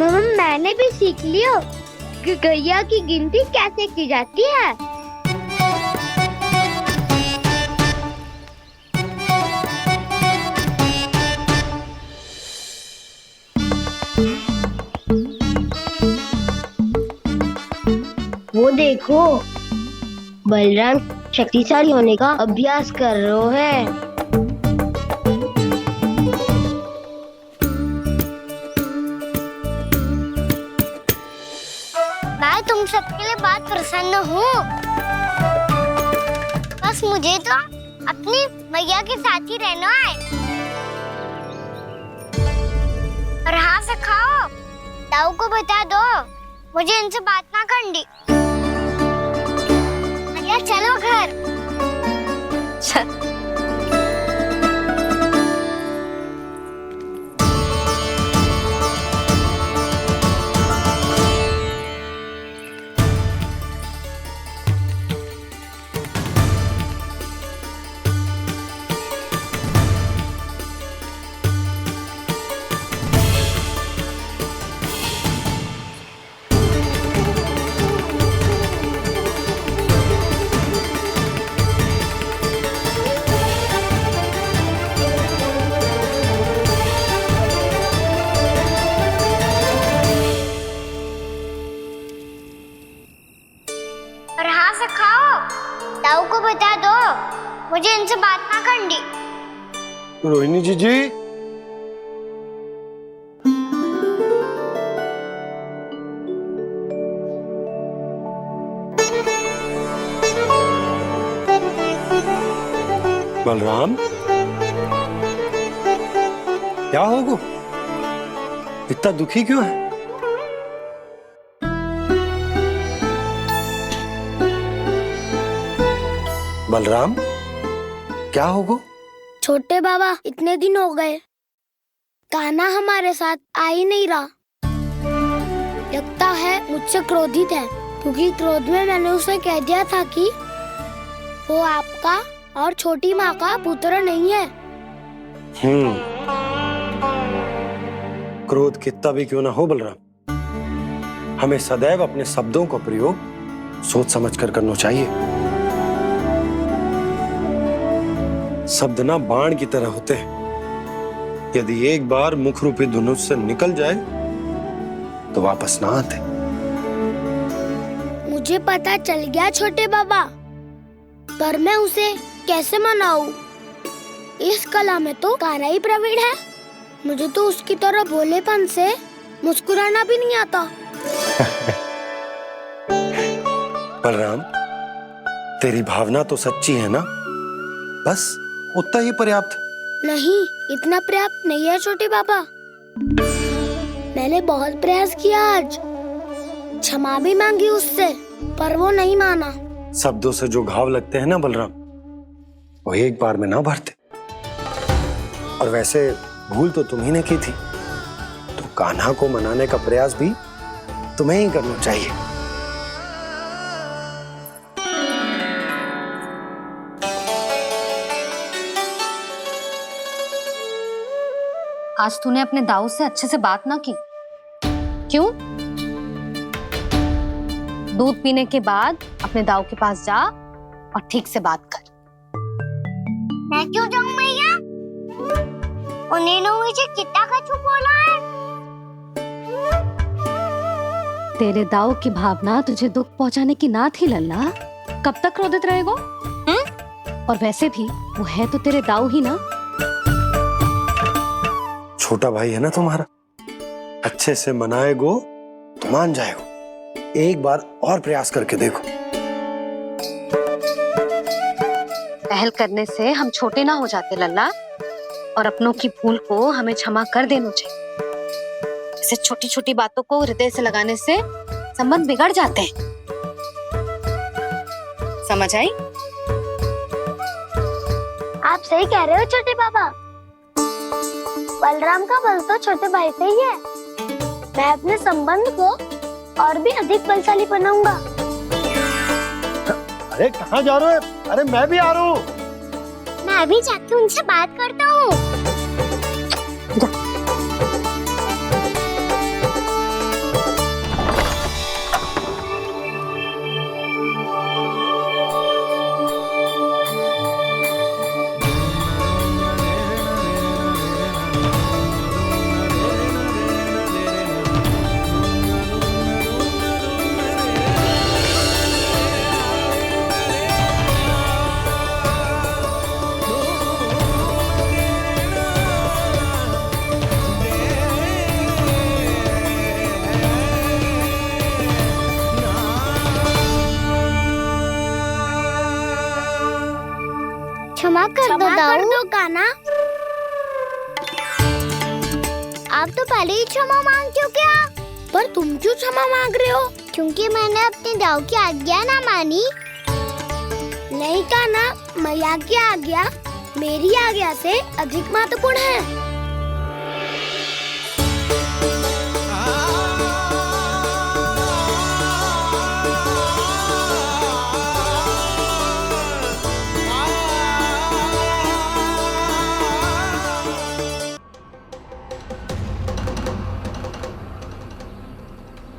मम्मा मैंने भी सीख लिया कि गैया की गिनती कैसे की जाती है। वो देखो, बलराम शक्तिशाली होने का अभ्यास कर रहे हैं। मैं तुम सबके लिए बहुत प्रसन्न हूँ। बस मुझे तो अपनी मैया के साथ ही रहना है। और हाँ से खाओ, ताऊ को बता दो मुझे इनसे बात ना करनी। मैया चलो घर। ताऊ को बता दो मुझे इनसे बात ना करनी। रोहिणी जीजी, बलराम क्या होगा? इतना दुखी क्यों है? बलराम क्या होगा? छोटे बाबा इतने दिन हो गए, कान्हा हमारे साथ आ ही नहीं रहा। लगता है मुझसे क्रोधित है, क्योंकि क्रोध में मैंने उसे कह दिया था कि वो आपका और छोटी माँ का पुत्र नहीं है। क्रोध कितना भी क्यों ना हो बलराम, हमें सदैव अपने शब्दों का प्रयोग सोच समझकर करना चाहिए। शब्द ना बाण की तरह होते हैं, यदि एक बार मुख रूपी धनुष से निकल जाए तो वापस ना आते। मुझे पता चल गया छोटे बाबा, पर मैं उसे कैसे मनाऊं? इस कला में तो कान्हा ही प्रवीण है। मुझे तो उसकी तरह भोलेपन से मुस्कुराना भी नहीं आता। बलराम, तेरी भावना तो सच्ची है ना, बस उतना ही पर्याप्त। नहीं, इतना पर्याप्त नहीं है छोटे बाबा। मैंने बहुत प्रयास किया, आज क्षमा भी मांगी उससे, पर वो नहीं माना। शब्दों से जो घाव लगते हैं ना बलराम, वो एक बार में ना भरते। और वैसे भूल तो तुम्ही ने की थी, तो कान्हा को मनाने का प्रयास भी तुम्हें ही करना चाहिए। आज तूने अपने दाऊ से अच्छे से बात ना की, क्यों? दूध पीने के बाद अपने दाऊ के पास जा और ठीक से बात कर। मैं क्यों जाऊं मैया? उन्होंने मुझे कितना कछु बोला है। तेरे दाऊ की भावना तुझे दुख पहुंचाने की ना थी लल्ला, कब तक क्रोधित रहेगो? और वैसे भी वो है तो तेरे दाऊ ही ना। छोटा भाई है ना तुम्हारा, अच्छे से मनाएगो तो मान जाएगो। एक बार और प्रयास करके देखो। पहल करने से हम छोटे ना हो जाते लल्ला, और अपनों की भूल को हमें क्षमा कर देना चाहिए। ऐसे छोटी छोटी बातों को हृदय से लगाने से संबंध बिगड़ जाते हैं। समझ आई? आप सही कह रहे हो छोटे बाबा। बलराम का बल तो छोटे भाई से ही है। मैं अपने संबंध को और भी अधिक बलशाली बनाऊंगा। अरे कहाँ जा रहे हो? अरे मैं भी आ रहा हूँ। मैं अभी जाके उनसे बात करता हूँ। क्षमा कर दो कान्हा। आप तो पहले ही क्षमा मांगते हो क्या? पर तुम क्यों क्षमा मांग रहे हो? क्योंकि मैंने अपने दाऊ की आज्ञा ना मानी। नहीं कान्हा, मैया की आज्ञा मेरी आज्ञा से अधिक महत्वपूर्ण है।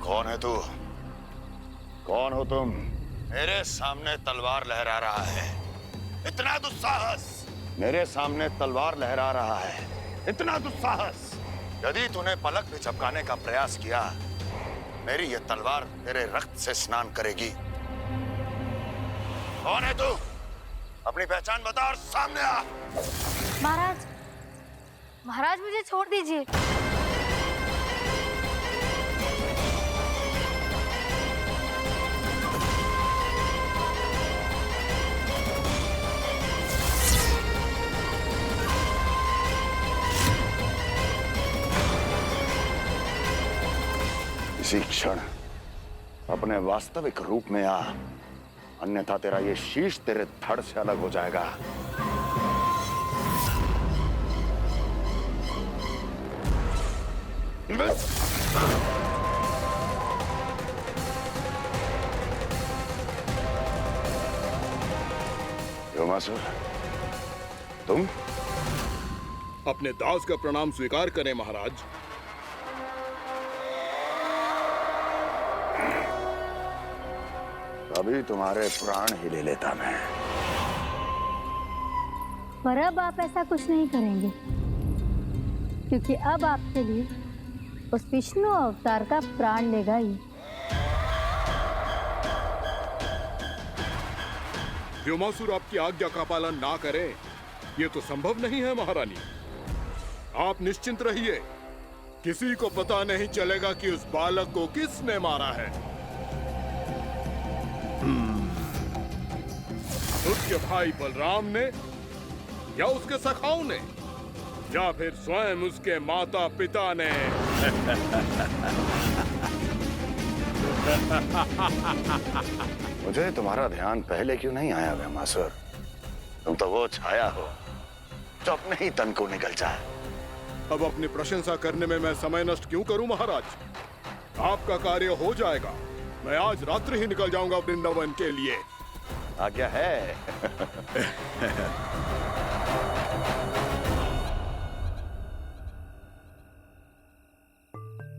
कौन है तू? कौन हो तुम? मेरे सामने तलवार लहरा रहा है, इतना दुस्साहस! मेरे सामने तलवार लहरा रहा है, इतना दुस्साहस! यदि तूने पलक भी झपकाने का प्रयास किया, मेरी ये तलवार तेरे रक्त से स्नान करेगी। कौन है तू? अपनी पहचान बता और सामने आ। महाराज, महाराज मुझे छोड़ दीजिए। इसी क्षण अपने वास्तविक रूप में आ, अन्यथा तेरा ये शीश तेरे धड़ से अलग हो जाएगा। व्योमासुर, तुम? अपने दास का प्रणाम स्वीकार करें महाराज। अभी तुम्हारे प्राण ही ले लेता मैं। पर अब आप ऐसा कुछ नहीं करेंगे, क्योंकि अब आपके लिए उस विष्णु अवतार का प्राण लेगा ही। व्योमासुर आपकी आज्ञा का पालन ना करे, ये तो संभव नहीं है महारानी। आप निश्चिंत रहिए, किसी को पता नहीं चलेगा कि उस बालक को किसने मारा है। उसके भाई बलराम ने, या उसके सखाओं ने, या फिर स्वयं उसके माता पिता ने। मुझे तुम्हारा ध्यान पहले क्यों नहीं आया व्योमासुर? तुम तो वो छाया हो जो अपने ही तन को निगल जाए। अब अपनी प्रशंसा करने में मैं समय नष्ट क्यों करूं महाराज? आपका कार्य हो जाएगा। मैं आज रात्रि ही निकल जाऊंगा वृंदावन के लिए। आज्ञा है।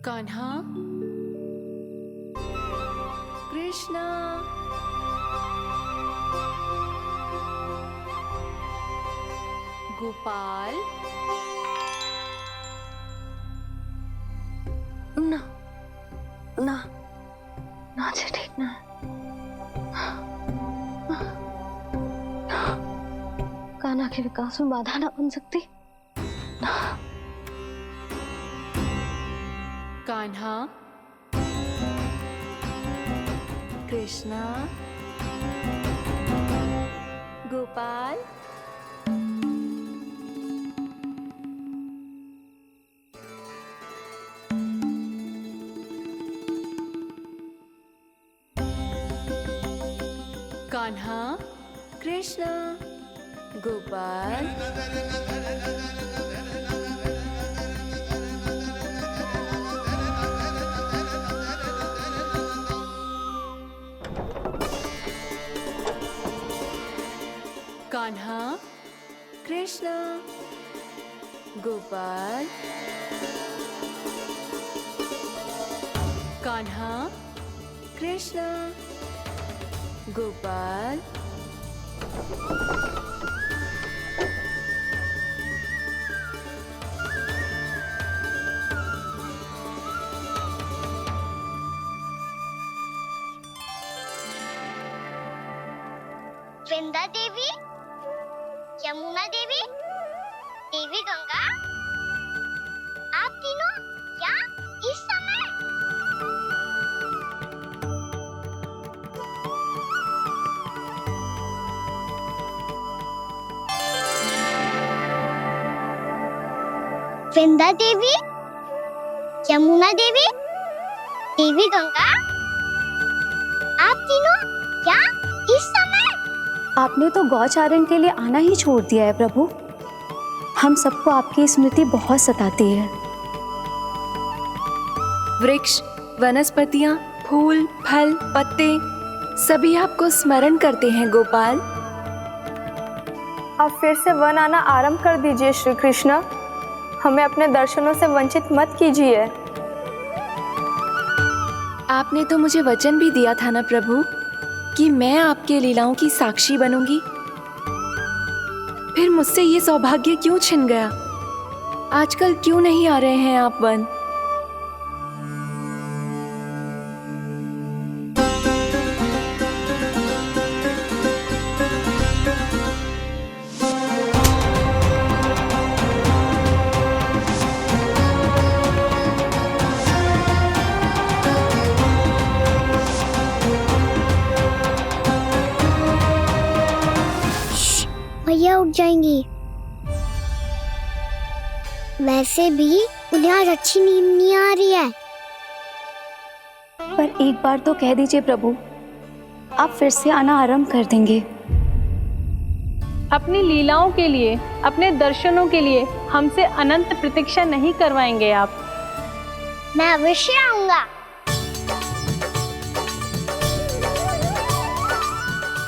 कान्हा, कृष्णा, गोपाल। ना ना ना, ठीक ना। कान्हा के विकास में बाधा ना बन सकती। कान्हा, कृष्णा, गोपाल। कान्हा, कृष्णा, गोपाल। कान्हा, कृष्णा, गोपाल। कान्हा, कृष्णा, गोपाल। वृंदा देवी, यमुना देवी, देवी गंगा, आप तीनों यहाँ इस समय? वृंदा देवी, यमुना देवी, देवी गंगा, आप तीनों क्या इस समय? आपने तो गौचारण के लिए आना ही छोड़ दिया है प्रभु। हम सबको आपकी स्मृति बहुत सताती है। वृक्ष, वनस्पतियां, फूल, फल, पत्ते सभी आपको स्मरण करते हैं गोपाल। अब फिर से वन आना आरंभ कर दीजिए श्री कृष्ण। हमें अपने दर्शनों से वंचित मत कीजिए। आपने तो मुझे वचन भी दिया था ना प्रभु कि मैं आपके लीलाओं की साक्षी बनूंगी। फिर मुझसे ये सौभाग्य क्यों छिन गया? आजकल क्यों नहीं आ रहे हैं आप वन? भैया उठ जाएंगी। वैसे भी उन्हें आज अच्छी नींद नहीं आ रही है। पर एक बार तो कह दीजिए प्रभु, आप फिर से आना आरंभ कर देंगे। अपनी लीलाओं के लिए, अपने दर्शनों के लिए हमसे अनंत प्रतीक्षा नहीं करवाएंगे आप? मैं अवश्य आऊंगा।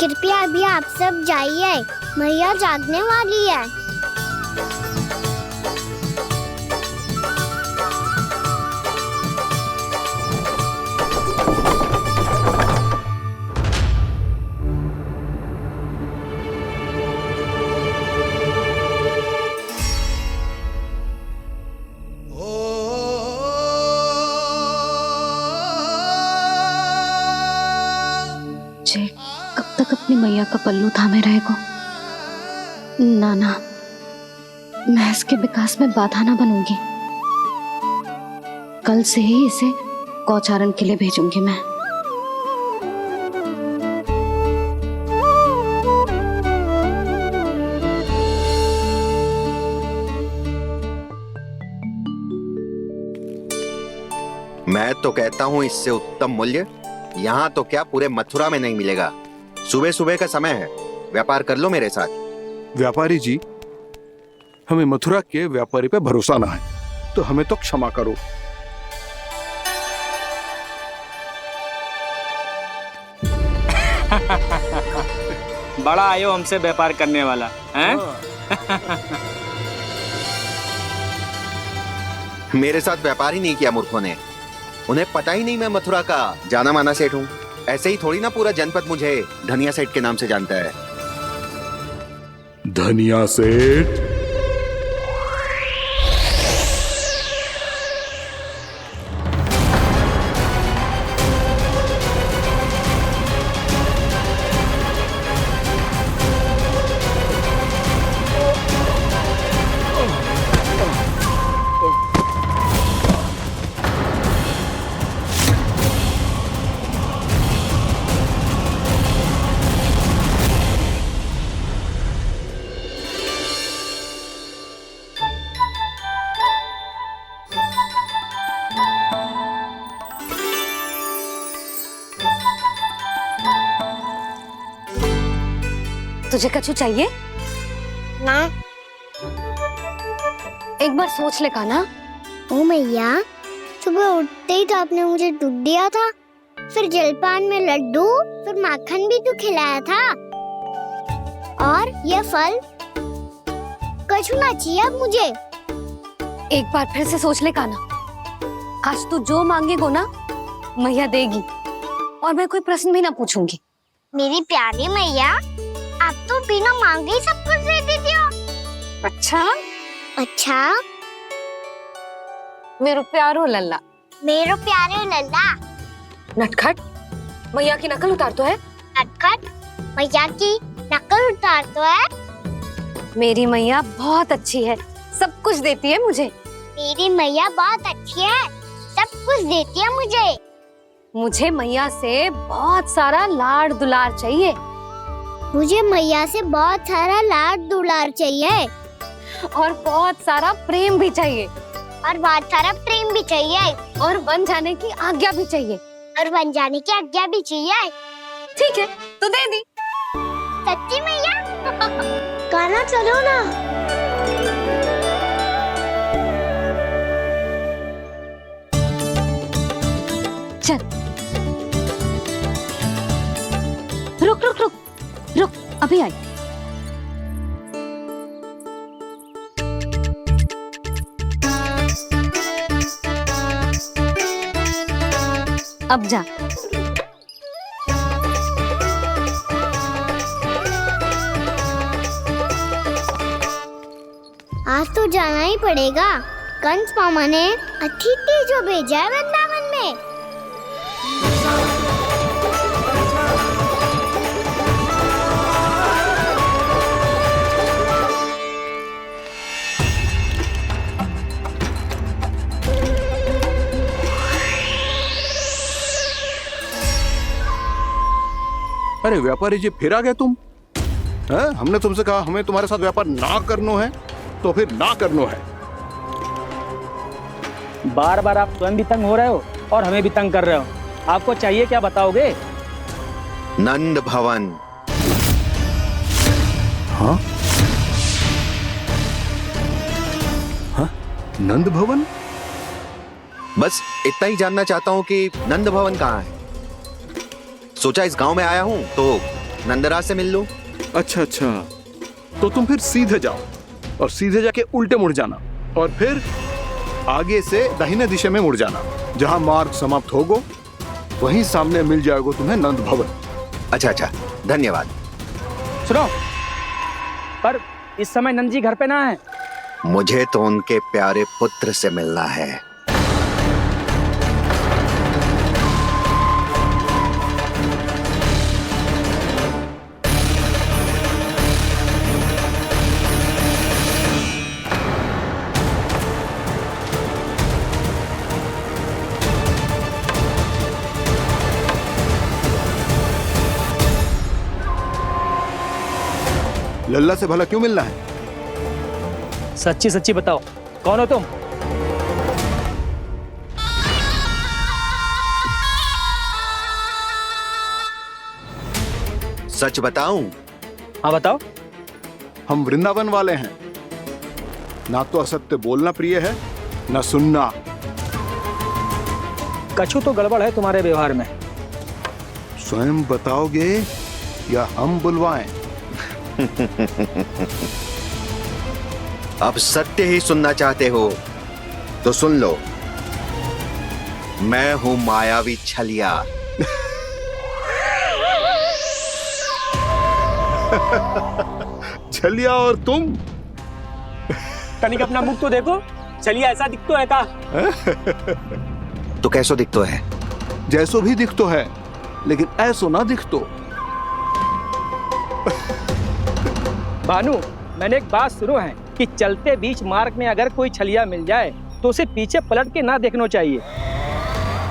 कृपया अभी आप सब जाइए, मैया जागने वाली है। जय कब तक अपनी मैया का पल्लू थामे रहेगा? ना ना, मैं इसके विकास में बाधा ना बनूंगी। कल से ही इसे गौचारण के लिए भेजूंगी मैं। मैं तो कहता हूँ इससे उत्तम मूल्य यहाँ तो क्या पूरे मथुरा में नहीं मिलेगा। सुबह सुबह का समय है, व्यापार कर लो मेरे साथ। व्यापारी जी, हमें मथुरा के व्यापारी पे भरोसा ना है, तो हमें तो क्षमा करो। बड़ा आयो हमसे व्यापार करने वाला हैं? मेरे साथ व्यापार ही नहीं किया मूर्खों ने। उन्हें पता ही नहीं मैं मथुरा का जाना माना सेठ हूँ। ऐसे ही थोड़ी ना पूरा जनपद मुझे धनिया सेठ के नाम से जानता है। धनिया सेठ? तुझे कछु चाहिए ना। एक बार सोच ले कान्हा। ओ मैया, सुबह उठते ही तो आपने मुझे दूध दिया था, फिर जलपान में लड्डू, फिर माखन भी तो खिलाया था, और ये फल। कछु ना चाहिए अब मुझे। एक बार फिर से सोच ले कान्हा। आज तू जो मांगेगो ना मैया देगी, और मैं कोई प्रश्न भी ना पूछूंगी। मेरी प्यारी मैया, आप तो बिना मांगे ही सब कुछ दे देती हो। अच्छा अच्छा, मेरो प्यारो लल्ला। मेरो प्यारे लल्ला। नटखट, मैया की नकल उतार तो है। नटखट, मैया की नकल उतार तो है। मेरी मैया बहुत अच्छी है, सब कुछ देती है मुझे। मेरी मैया बहुत अच्छी है, सब कुछ देती है मुझे। मुझे मैया से बहुत सारा लाड़ दुलार चाहिए। मुझे मैया से बहुत सारा लाड दुलार चाहिए। और बहुत सारा प्रेम भी चाहिए, और बहुत सारा प्रेम भी चाहिए, और बन जाने की आज्ञा भी चाहिए। और बन जाने की आज्ञा भी चाहिए। ठीक है, तो दे दी। सच्ची मैया? कान्हा चलो ना। चल, रुक रुक रुक रुक, अभी आई। अब जा। आज तो जाना ही पड़ेगा। कंस मामा ने अतिथि जो भेजा है वृंदावन में। अरे व्यापारी जी, फिर आ गए तुम? हैं? हमने तुमसे कहा हमें तुम्हारे साथ व्यापार ना करना है, तो फिर ना करना है। बार बार आप स्वयं भी तंग हो रहे हो और हमें भी तंग कर रहे हो। आपको चाहिए क्या, बताओगे? नंद भवन। हाँ? हाँ? नंद भवन? बस इतना ही जानना चाहता हूँ कि नंद भवन कहाँ है। सोचा इस गांव में आया हूँ तो नंदराज से मिल लूं। अच्छा अच्छा, तो तुम फिर सीधे जाओ और सीधे जाके उल्टे मुड़ जाना, और फिर आगे से दाहिने दिशा में मुड़ जाना। जहां मार्ग समाप्त होगा वहीं सामने मिल जाएगा तुम्हें नंद भवन। अच्छा अच्छा, धन्यवाद। सुनो, पर इस समय नंद जी घर पे ना है। मुझे तो उनके प्यारे पुत्र से मिलना है। लल्ला से भला क्यों मिलना है? सच्ची सच्ची बताओ, कौन हो तुम? सच बताऊं? हाँ बताओ। हम वृंदावन वाले हैं। ना तो असत्य बोलना प्रिय है, ना सुनना। कछु तो गड़बड़ है तुम्हारे व्यवहार में। स्वयं बताओगे या हम बुलवाएं? अब सत्य ही सुनना चाहते हो तो सुन लो। मैं हूं मायावी छलिया। छलिया और तुम? तनिक अपना मुख तो देखो, चलिए ऐसा दिख तो है का? तो कैसो दिख तो है? जैसो भी दिख तो है, लेकिन ऐसो ना दिख तो। भानु, मैंने एक बात सुनो है कि चलते बीच मार्ग में अगर कोई छलिया मिल जाए तो उसे पीछे पलट के ना देखना चाहिए,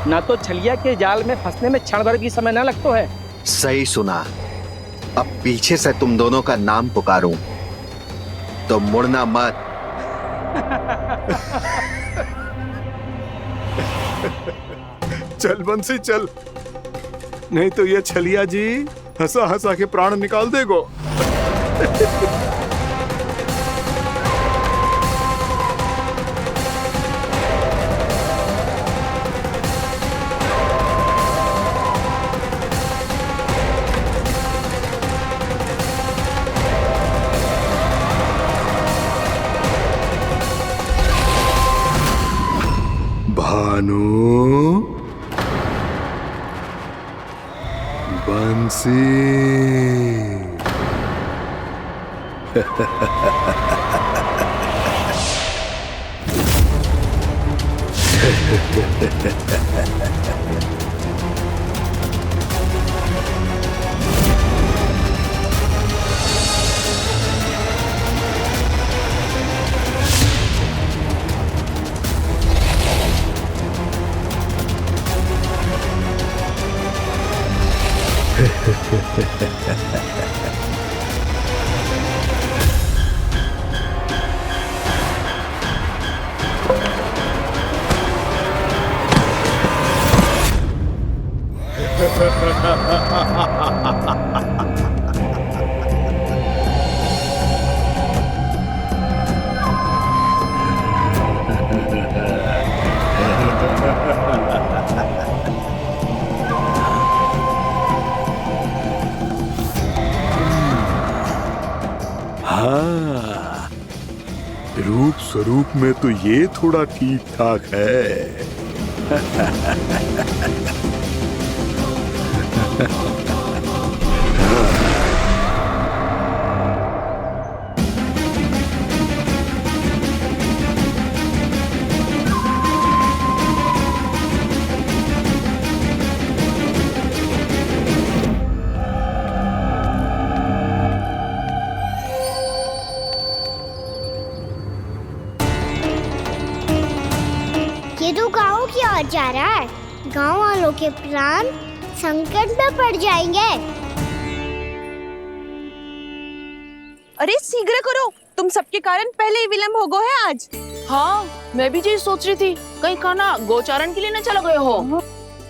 ना तो छलिया के जाल में फंसने में क्षण भर भी समय ना लगता है। सही सुना। अब पीछे से तुम दोनों का नाम पुकारूं तो मुड़ना मत। चल बंसी चल, नहीं तो ये छलिया जी हंसा हंसा के प्राण निकाल देगो। भानु, बंसी। हाँ, रूप स्वरूप में तो ये थोड़ा ठीक ठाक है। ये तो गाँव की ओर जा रहा है। गाँव वालों के प्राण संकट में पड़ जाएंगे। अरे शीघ्र करो, तुम सबके कारण पहले ही विलंब हो गए है आज। हाँ, मैं भी यही सोच रही थी, कहीं खाना गोचारण के लिए न चला गए हो।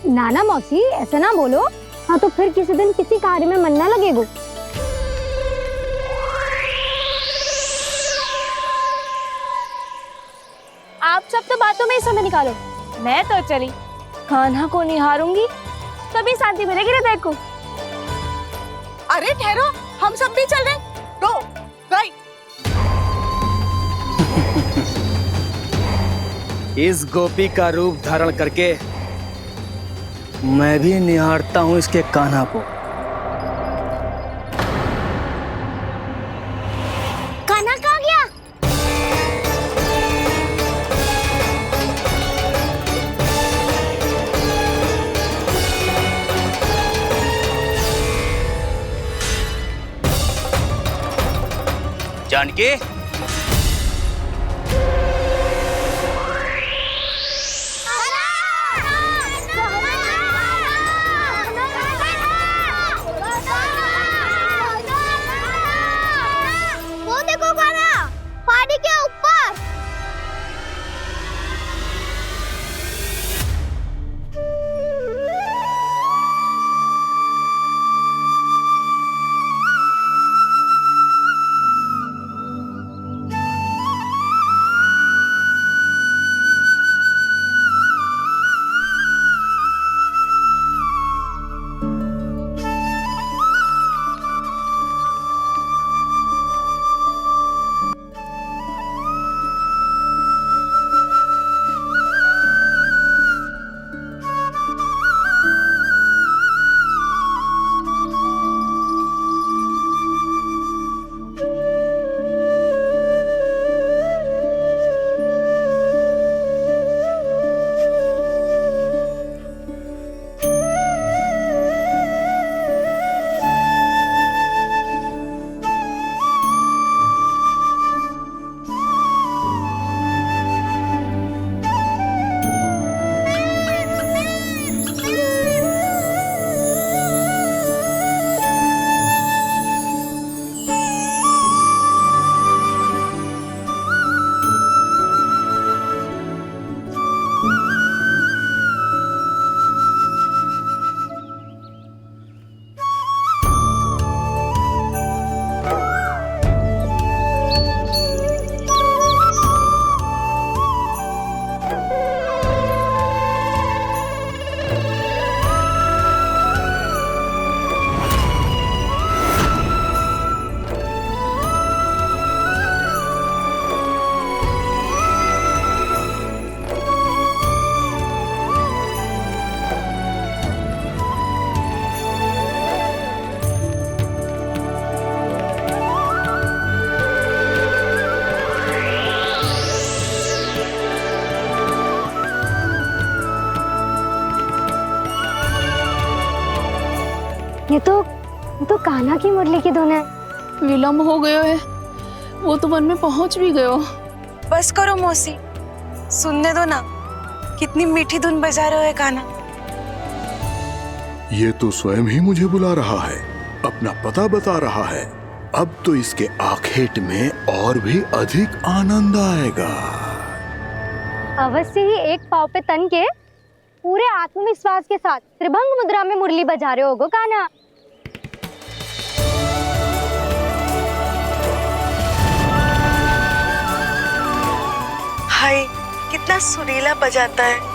नाना मौसी ऐसे ना बोलो। हाँ तो फिर किसी दिन किसी कार्य में मन ना लगेगा। आप सब तो बातों में ही समय निकालो। मैं तो चली कान्हा को निहारूंगी, तभी शांति मिलेगी हृदय को। अरे ठहरो, हम सब भी चल रहे। रो, गई। इस गोपी का रूप धारण करके मैं भी निहारता हूँ इसके कान्हा को। कान्हा कहाँ गया? जानकी, वो देखो कान्हा, पहाड़ी के ऊपर। ये तो कान्हा की मुरली की धुन है। विलंब हो गयो है, वो तो वन में पहुंच भी गयो। बस करो मौसी, सुनने दो ना, कितनी मीठी धुन बजा रहे हो कान्हा। ये तो स्वयं ही मुझे बुला रहा है, अपना पता बता रहा है। अब तो इसके आखेट में और भी अधिक आनंद आएगा। अवश्य ही एक पाव पे तन के पूरे आत्मविश्वास के साथ त्रिभंग मुद्रा में मुरली बजा रहे होगो कान्हा। हाय, कितना सुरीला बजाता है।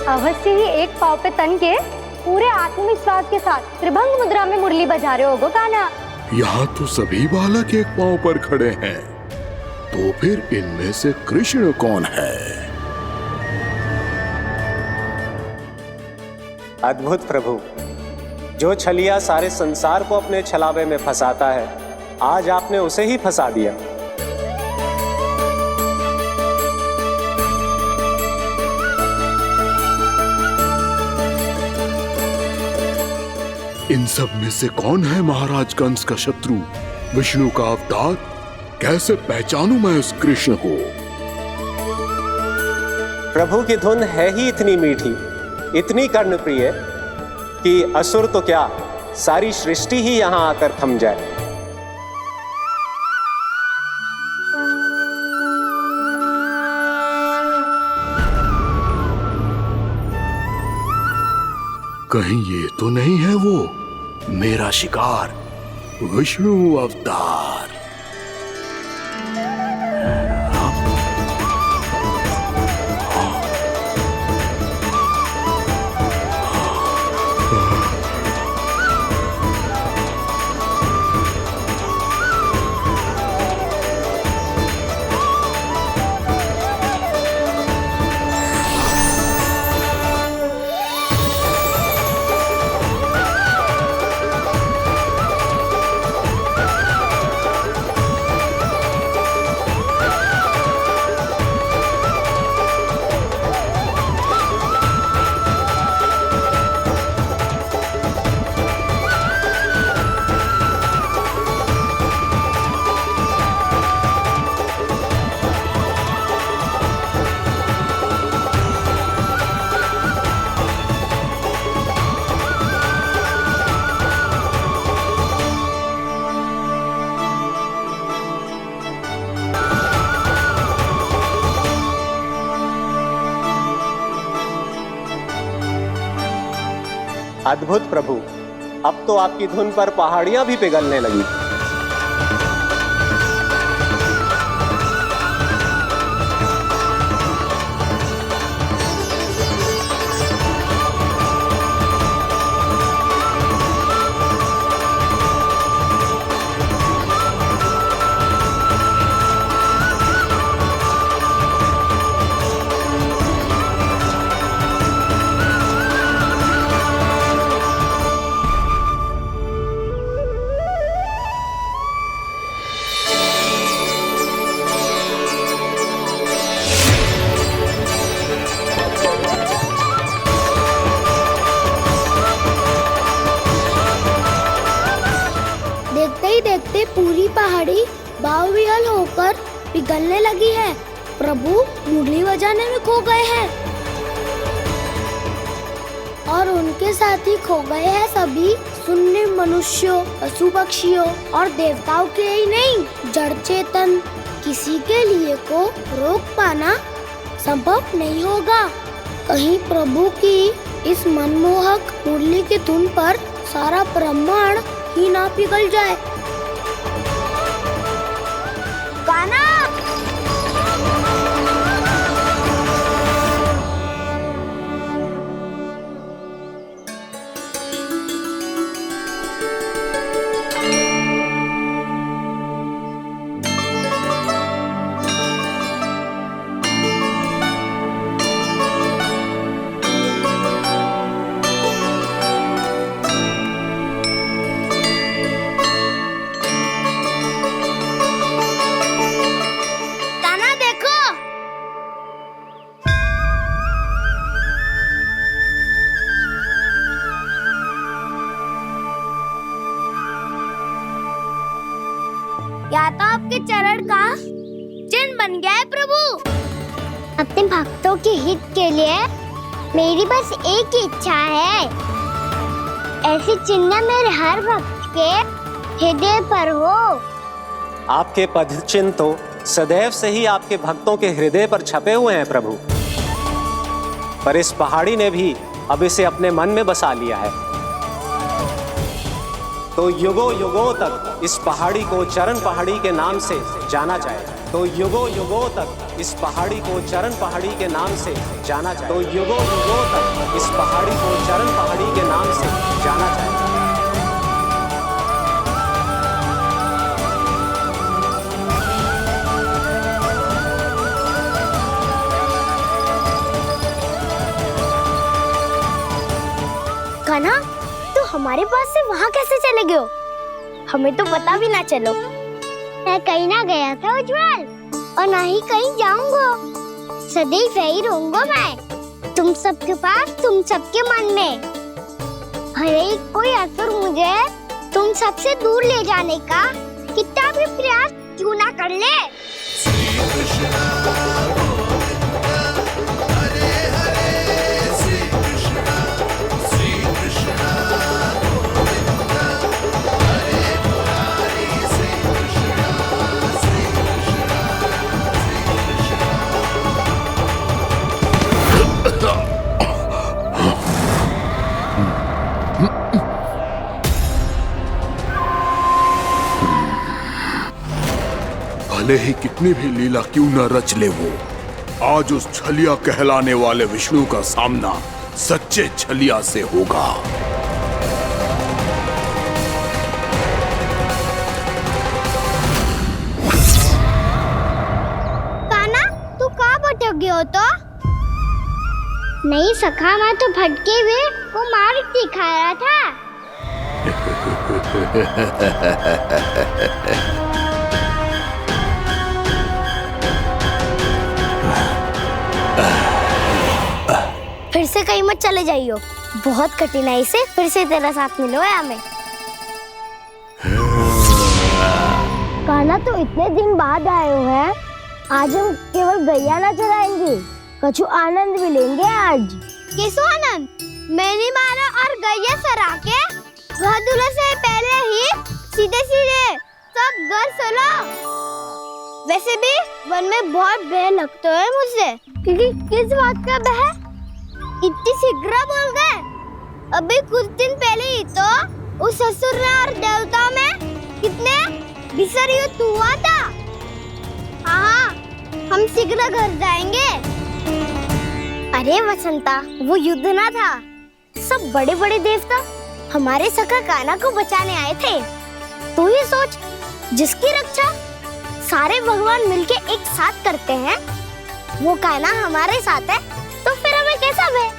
अवश्य ही एक पाव पे तन के पूरे आत्मविश्वास के साथ त्रिभंग मुद्रा में मुरली बजा रहे होगो कान्हा। यहाँ तो सभी बालक एक पांव पर खड़े हैं, तो फिर इनमें से कृष्ण कौन है? अद्भुत प्रभु, जो छलिया सारे संसार को अपने छलावे में फंसाता है, आज आपने उसे ही फंसा दिया। इन सब में से कौन है महाराज कंस का शत्रु, विष्णु का अवतार? कैसे पहचानूं मैं उस कृष्ण को? प्रभु की धुन है ही इतनी मीठी, इतनी कर्णप्रिय कि असुर तो क्या, सारी सृष्टि ही यहां आकर थम जाए। कहीं ये तो नहीं है वो मेरा शिकार, विष्णु अवतार? अद्भुत प्रभु, अब तो आपकी धुन पर पहाड़ियां भी पिघलने लगी। देखते पूरी पहाड़ी बावरियल होकर पिघलने लगी है। प्रभु मुरली बजाने में खो गए हैं और उनके साथ ही खो गए हैं सभी सुनने मनुष्यों, पशु पक्षियों और देवताओं के ही नहीं, जड़ चेतन किसी के लिए को रोक पाना संभव नहीं होगा। कहीं प्रभु की इस मनमोहक मुरली की धुन पर सारा ब्रह्मांड ही ना पिघल जाए। गाना या तो आपके चरण का चिन्ह बन गया है प्रभु। अपने भक्तों के हित के लिए मेरी बस एक ही इच्छा है, ऐसी चिन्ह मेरे हर भक्त के हृदय पर हो। आपके पद चिन्ह तो सदैव से ही आपके भक्तों के हृदय पर छपे हुए हैं प्रभु, पर इस पहाड़ी ने भी अब इसे अपने मन में बसा लिया है। तो युगों युगों तक इस पहाड़ी को चरण पहाड़ी के नाम से जाना जाए। तो युगों युगों तक इस पहाड़ी को चरण पहाड़ी के नाम से जाना जाए। तो युगों युगों तक इस पहाड़ी को चरण पहाड़ी के नाम से जाना जाए। कान्हा, तू हमारे पास से वहाँ कैसे चले गए हो? हमें तो पता भी ना चलो। मैं कहीं ना गया था उज्जवल, और ना ही कहीं जाऊंगा। सदैव यही रहूंगा मैं, तुम सबके पास, तुम सबके मन में। हर एक कोई असुर मुझे तुम सबसे दूर ले जाने का कितना भी प्रयास क्यों ना कर ले। भले ही कितनी भी लीला क्यों न रच ले वो, आज उस छलिया कहलाने वाले विष्णु का सामना सच्चे छलिया से होगा। कान्हा, तू कहाँ भटक गए हो? तो नहीं सखा, मैं तो भटके हुए को मार्ग दिखा रहा था। फिर से कहीं मत चले जाइयो, बहुत कठिनाई से फिर से तेरा साथ मिलो है हमें। कान्हा, तो इतने दिन बाद आए हो हैं, आज हम केवल गैया ना चराएंगे, कछु आनंद भी लेंगे आज। किसो आनंद? मैंने मारा और गैया चरा के घर दूल्हे से पहले ही सीधे सीधे सब घर चलो। वैसे भी वन में बहुत भय लगता है मुझे, क्योंकि किस बात का भय? इतनी शीघ्र बोल गए। अभी कुछ दिन पहले ही तो उस ससुर और देवता में कितने भीषण युद्ध हुआ था। हाँ, हम शीघ्र घर जाएंगे। अरे वसंता, वो युद्ध ना था, सब बड़े बड़े देवता हमारे सखा कान्हा को बचाने आए थे। तू ही सोच, जिसकी रक्षा सारे भगवान मिलके एक साथ करते हैं, वो कान्हा हमारे साथ है तो फिर हमें कैसा भय?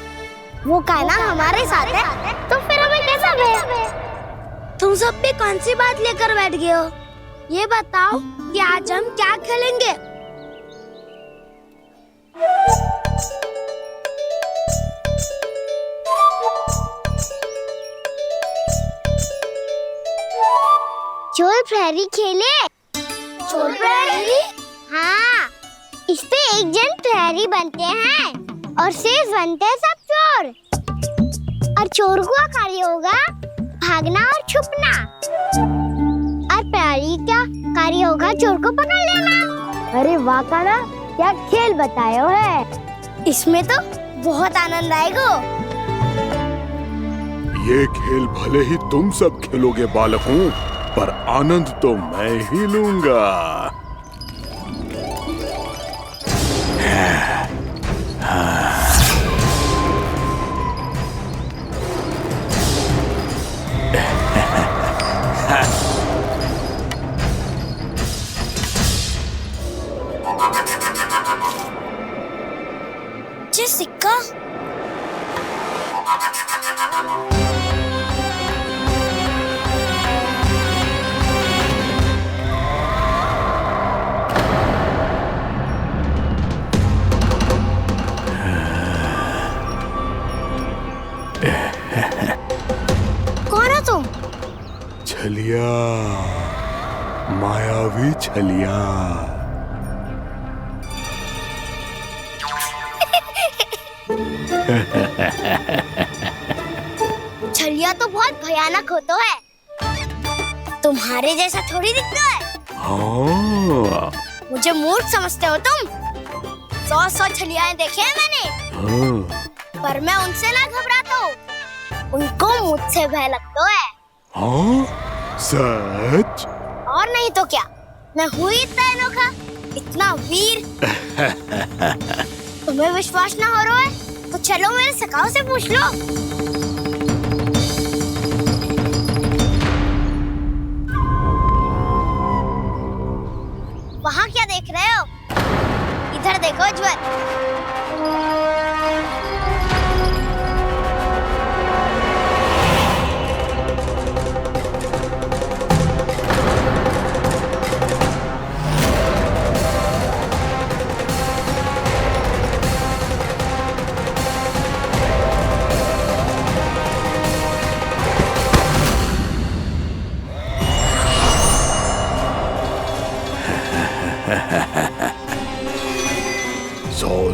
वो कान्हा हमारे साथ है तो फिर हमें कैसा भय? तुम सब भी कौन सी बात लेकर बैठ गए हो? ये बताओ कि आज हम क्या खेलेंगे? चोर प्रहरी खेले? चोर प्रहरी? हाँ, इस पे एक जन प्रहरी बनते हैं और शेष बनते हैं सब चोर। और चोर का कार्य होगा भागना और छुपना, और प्रहरी का कार्य होगा चोर को पकड़ लेना। अरे वाह कान्हा, क्या खेल बताया है। इसमें तो बहुत आनंद आएगा। ये खेल भले ही तुम सब खेलोगे बालकों, पर आनंद तो मैं ही लूंगा। ये सिक्का कौन है तुम? छलिया, मायावी छलिया। छलिया तो बहुत भयानक होता है, तुम्हारे जैसा थोड़ी दिखता है। हाँ। मुझे मूर्ख समझते हो तुम? 100 छलियाएं देखे हैं मैंने। हाँ। पर मैं उनसे ना घबराता हूँ, उनको मुझसे भय लगता है। हाँ? सच? और नहीं तो क्या, मैं हूँ इतना अनोखा, इतना वीर। तुम्हें विश्वास ना हो रहा है तो चलो मेरे सखाओं से पूछ लो। वहाँ क्या देख रहे हो? इधर देखो उज्जवल।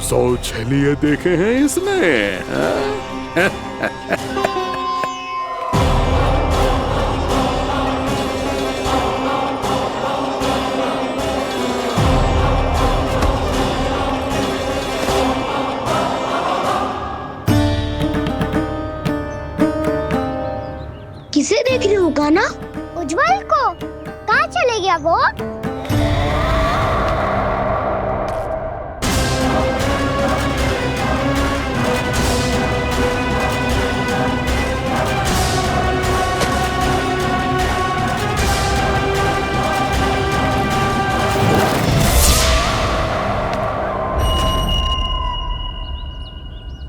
सौ छलिए देखे हैं इसने। किसे देख रही हो कान्हा? उज्जवल को। कहाँ चले गया वो?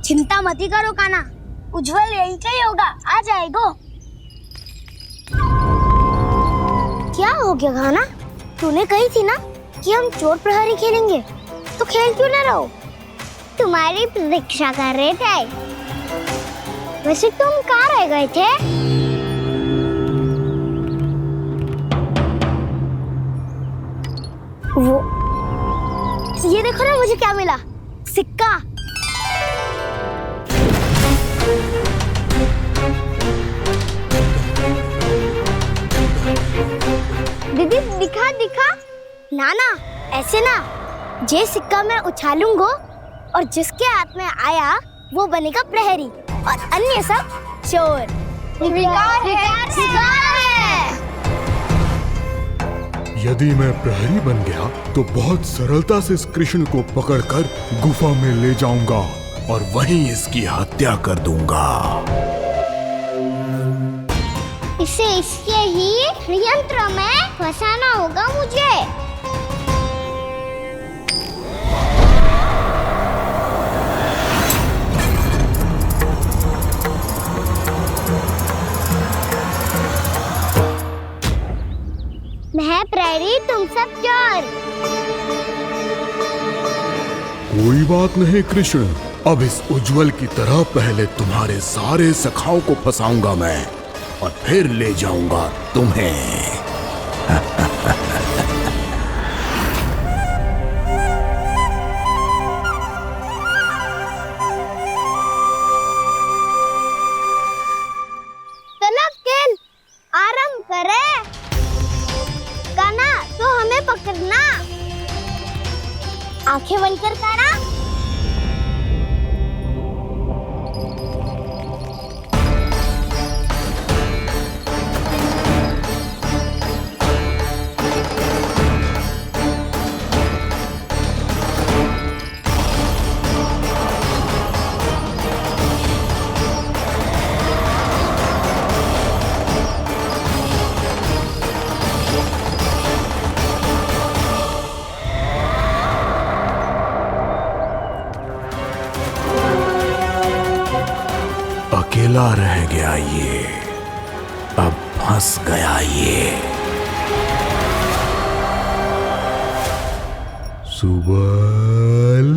चिंता मत करो कान्हा, उज्जवल यहीं का ही होगा, आ जाएगा। क्या हो गया कान्हा? तूने कही थी ना कि हम चोर प्रहरी खेलेंगे, तो खेल क्यों ना रहो? तुम्हारी प्रतीक्षा कर रहे थे। वैसे तुम कहाँ रह गए थे? वो ये देखो ना, मुझे क्या मिला? सिक्का। दीदी दिखा दिखा। ना ना, ऐसे ना, ये सिक्का मैं उछालूंगा और जिसके हाथ में आया वो बनेगा प्रहरी और अन्य सब चोर। स्वीकार है। यदि मैं प्रहरी बन गया तो बहुत सरलता से इस कृष्ण को पकड़कर गुफा में ले जाऊंगा और वहीं इसकी हत्या कर दूंगा। इसे इसके ही यंत्र में फंसाना होगा मुझे। मैं प्रहरी, तुम सब चोर। कोई बात नहीं कृष्ण, अब इस उज्जवल की तरह पहले तुम्हारे सारे सखाओं को फंसाऊंगा मैं और फिर ले जाऊंगा तुम्हें। चलो खेल आरंभ करें। कान्हा, तो हमें पकड़ना। आंखें बंद कर कान्हा। अकेला रह गया ये, अब फंस गया ये। सुबल।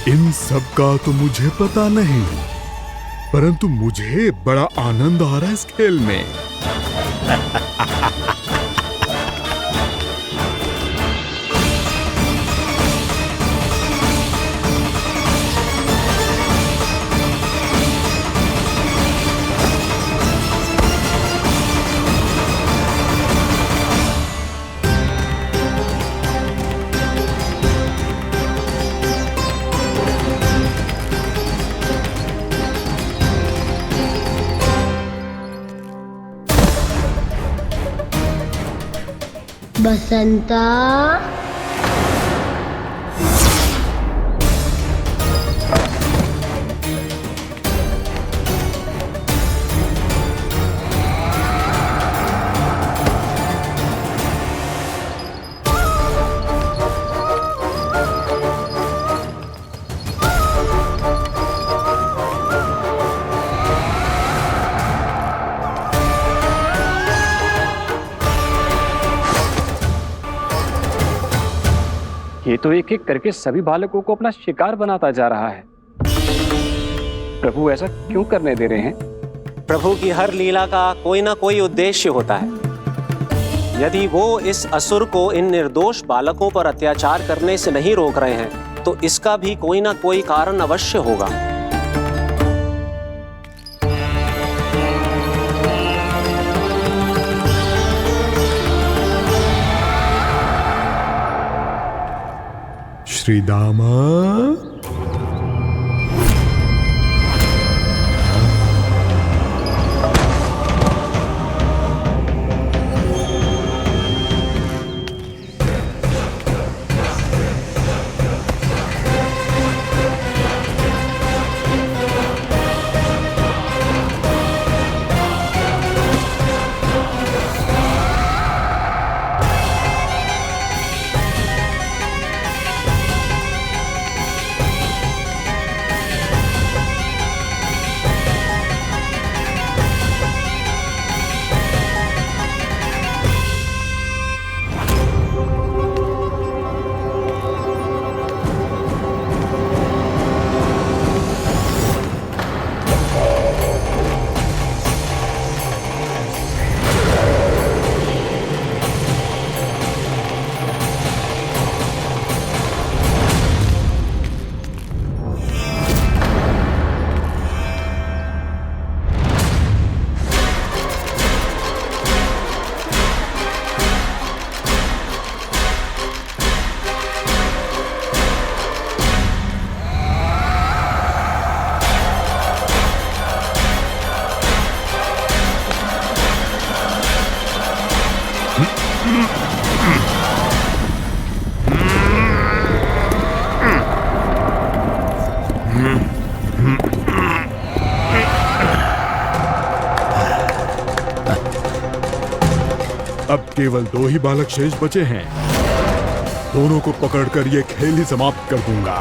इन सब का तो मुझे पता नहीं, परंतु मुझे बड़ा आनंद आ रहा है इस खेल में। बसंता, ये तो एक एक करके सभी बालकों को अपना शिकार बनाता जा रहा है। प्रभु ऐसा क्यों करने दे रहे हैं? प्रभु की हर लीला का कोई ना कोई उद्देश्य होता है। यदि वो इस असुर को इन निर्दोष बालकों पर अत्याचार करने से नहीं रोक रहे हैं तो इसका भी कोई ना कोई कारण अवश्य होगा। श्री दामा, केवल 2 ही बालक शेष बचे हैं। दोनों को पकड़कर ये खेल ही समाप्त कर दूंगा।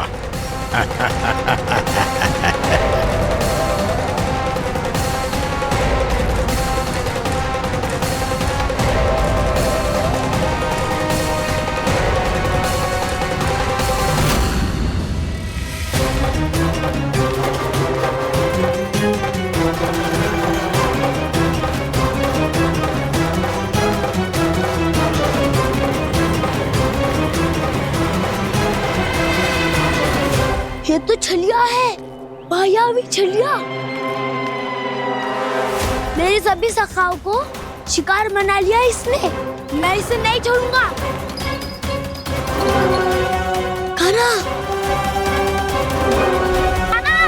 ये तो छलिया है, मायावी छलिया। मेरे सभी सखाओं को शिकार बना लिया इसने। मैं इसे नहीं छोड़ूंगा। कान्हा, कान्हा,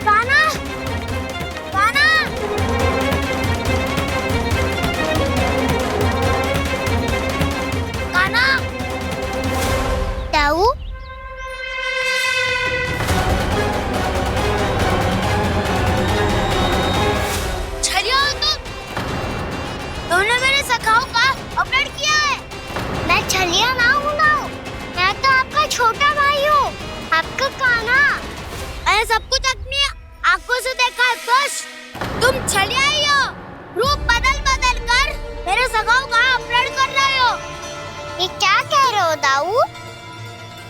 कान्हा, कान्हा। कान्हा, ताऊ, छलिया हो तुम? तुमने मेरे सखाओं का अपहरण किया है। मैं छलिया ना हूँ ना, मैं तो आपका छोटा भाई हूँ, आपका कान्हा। मैंने सब कुछ अपनी आंखों से देखा है। बस तुम छलिया ही हो। रूप बदल बदल कर मेरे सखाओं का अपहरण कर रहे हो। ये क्या कह रहे हो दाऊ?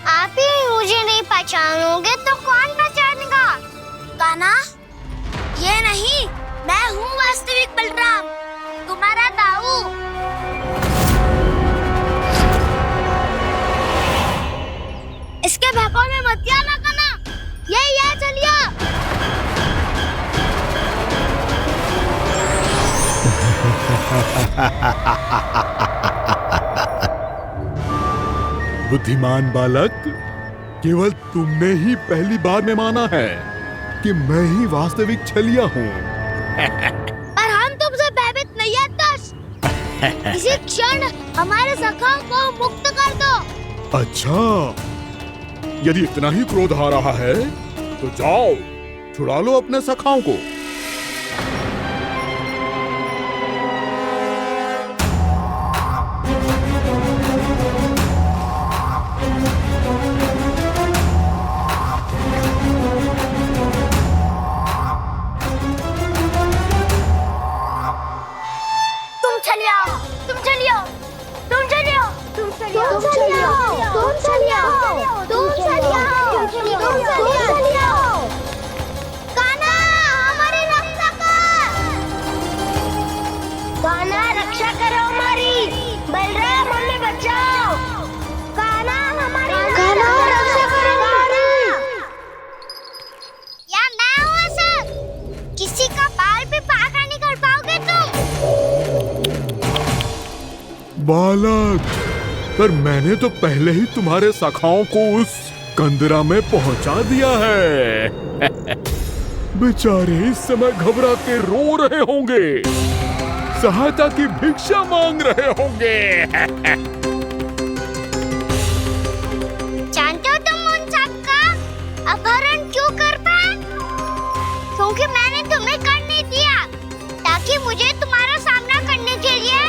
आप ही मुझे नहीं पहचानोगे तो कौन पहचानेगा? कान्हा, ये नहीं, मैं हूँ वास्तविक बलराम, तुम्हारा दाऊ। इसके बहकावे में मत आना कान्हा, यही है चलिया। बुद्धिमान बालक, केवल तुमने ही पहली बार में माना है कि मैं ही वास्तविक छलिया हूँ। पर हम तुमसे भयभीत नहीं है दस। इसी क्षण हमारे सखाओं को मुक्त कर दो। अच्छा, यदि इतना ही क्रोध आ रहा है तो जाओ, छुड़ा लो अपने सखाओं को। तुम छलिया, तुम छलिया, तुम छलिया, तुम छलिया, तुम छलिया, तुम छलिया, तुम छलिया, तुम छलिया। कान्हा, हमारी रक्षा कर। कान्हा, रक्षा करो हमारी। बलराम, हमें बचाओ। कान्हा, हमारी रक्षा करो हमारी। या मैं हूँ ऐसा? किसी का बाल भी पाका नहीं कर पाओगे तुम। बालक, पर मैंने तो पहले ही तुम्हारे सखाओं को उस कंदरा में पहुंचा दिया है। बेचारे इस समय घबरा के रो रहे होंगे, सहायता की भिक्षा मांग रहे होंगे। जानते हो तुम उन सबका अपहरण क्यों कर पाए? क्योंकि मैंने तुम्हें कर नहीं दिया, ताकि मुझे तुम्हारा सामना करने के लिए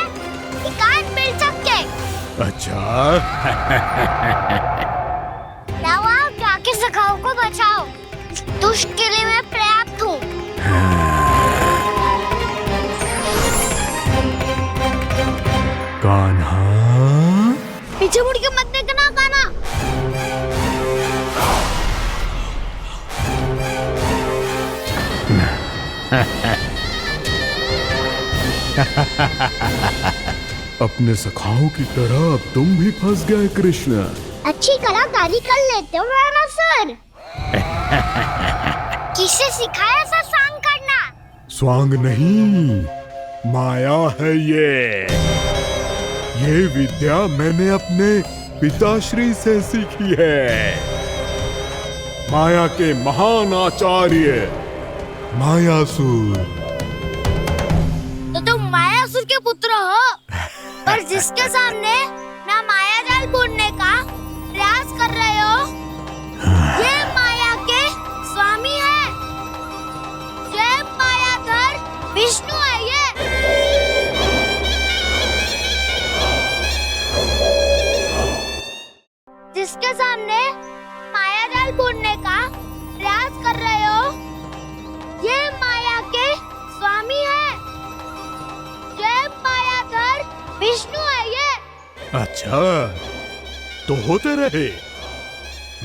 एकांत मिल सके। अच्छा। जाओ, जाके सखाओं को बचाओ। दुष्ट के लिए मैं पर्याप्त हूँ। कान्हा, पीछे मुड़ के मत देखना कान्हा। अपने सखाओं की तरह अब तुम भी फंस गए कृष्ण। अच्छी कलाकारी कर लेते हो सर। किससे सिखाया ऐसा स्वांग करना? स्वांग नहीं, माया है ये विद्या मैंने अपने पिताश्री से सीखी है। माया के महान आचार्य मायासुर। तो तुम मायासुर के पुत्र हो, पर जिसके सामने ना माया जाल बुनने का प्रयास कर रहे हो, ये माया के स्वामी है। जय मायाधर जिसके सामने माया जाल बुनने का प्रयास कर रहे हो, ये माया के स्वामी है। ये मायाधर विष्णु है ये। अच्छा, तो होते रहे।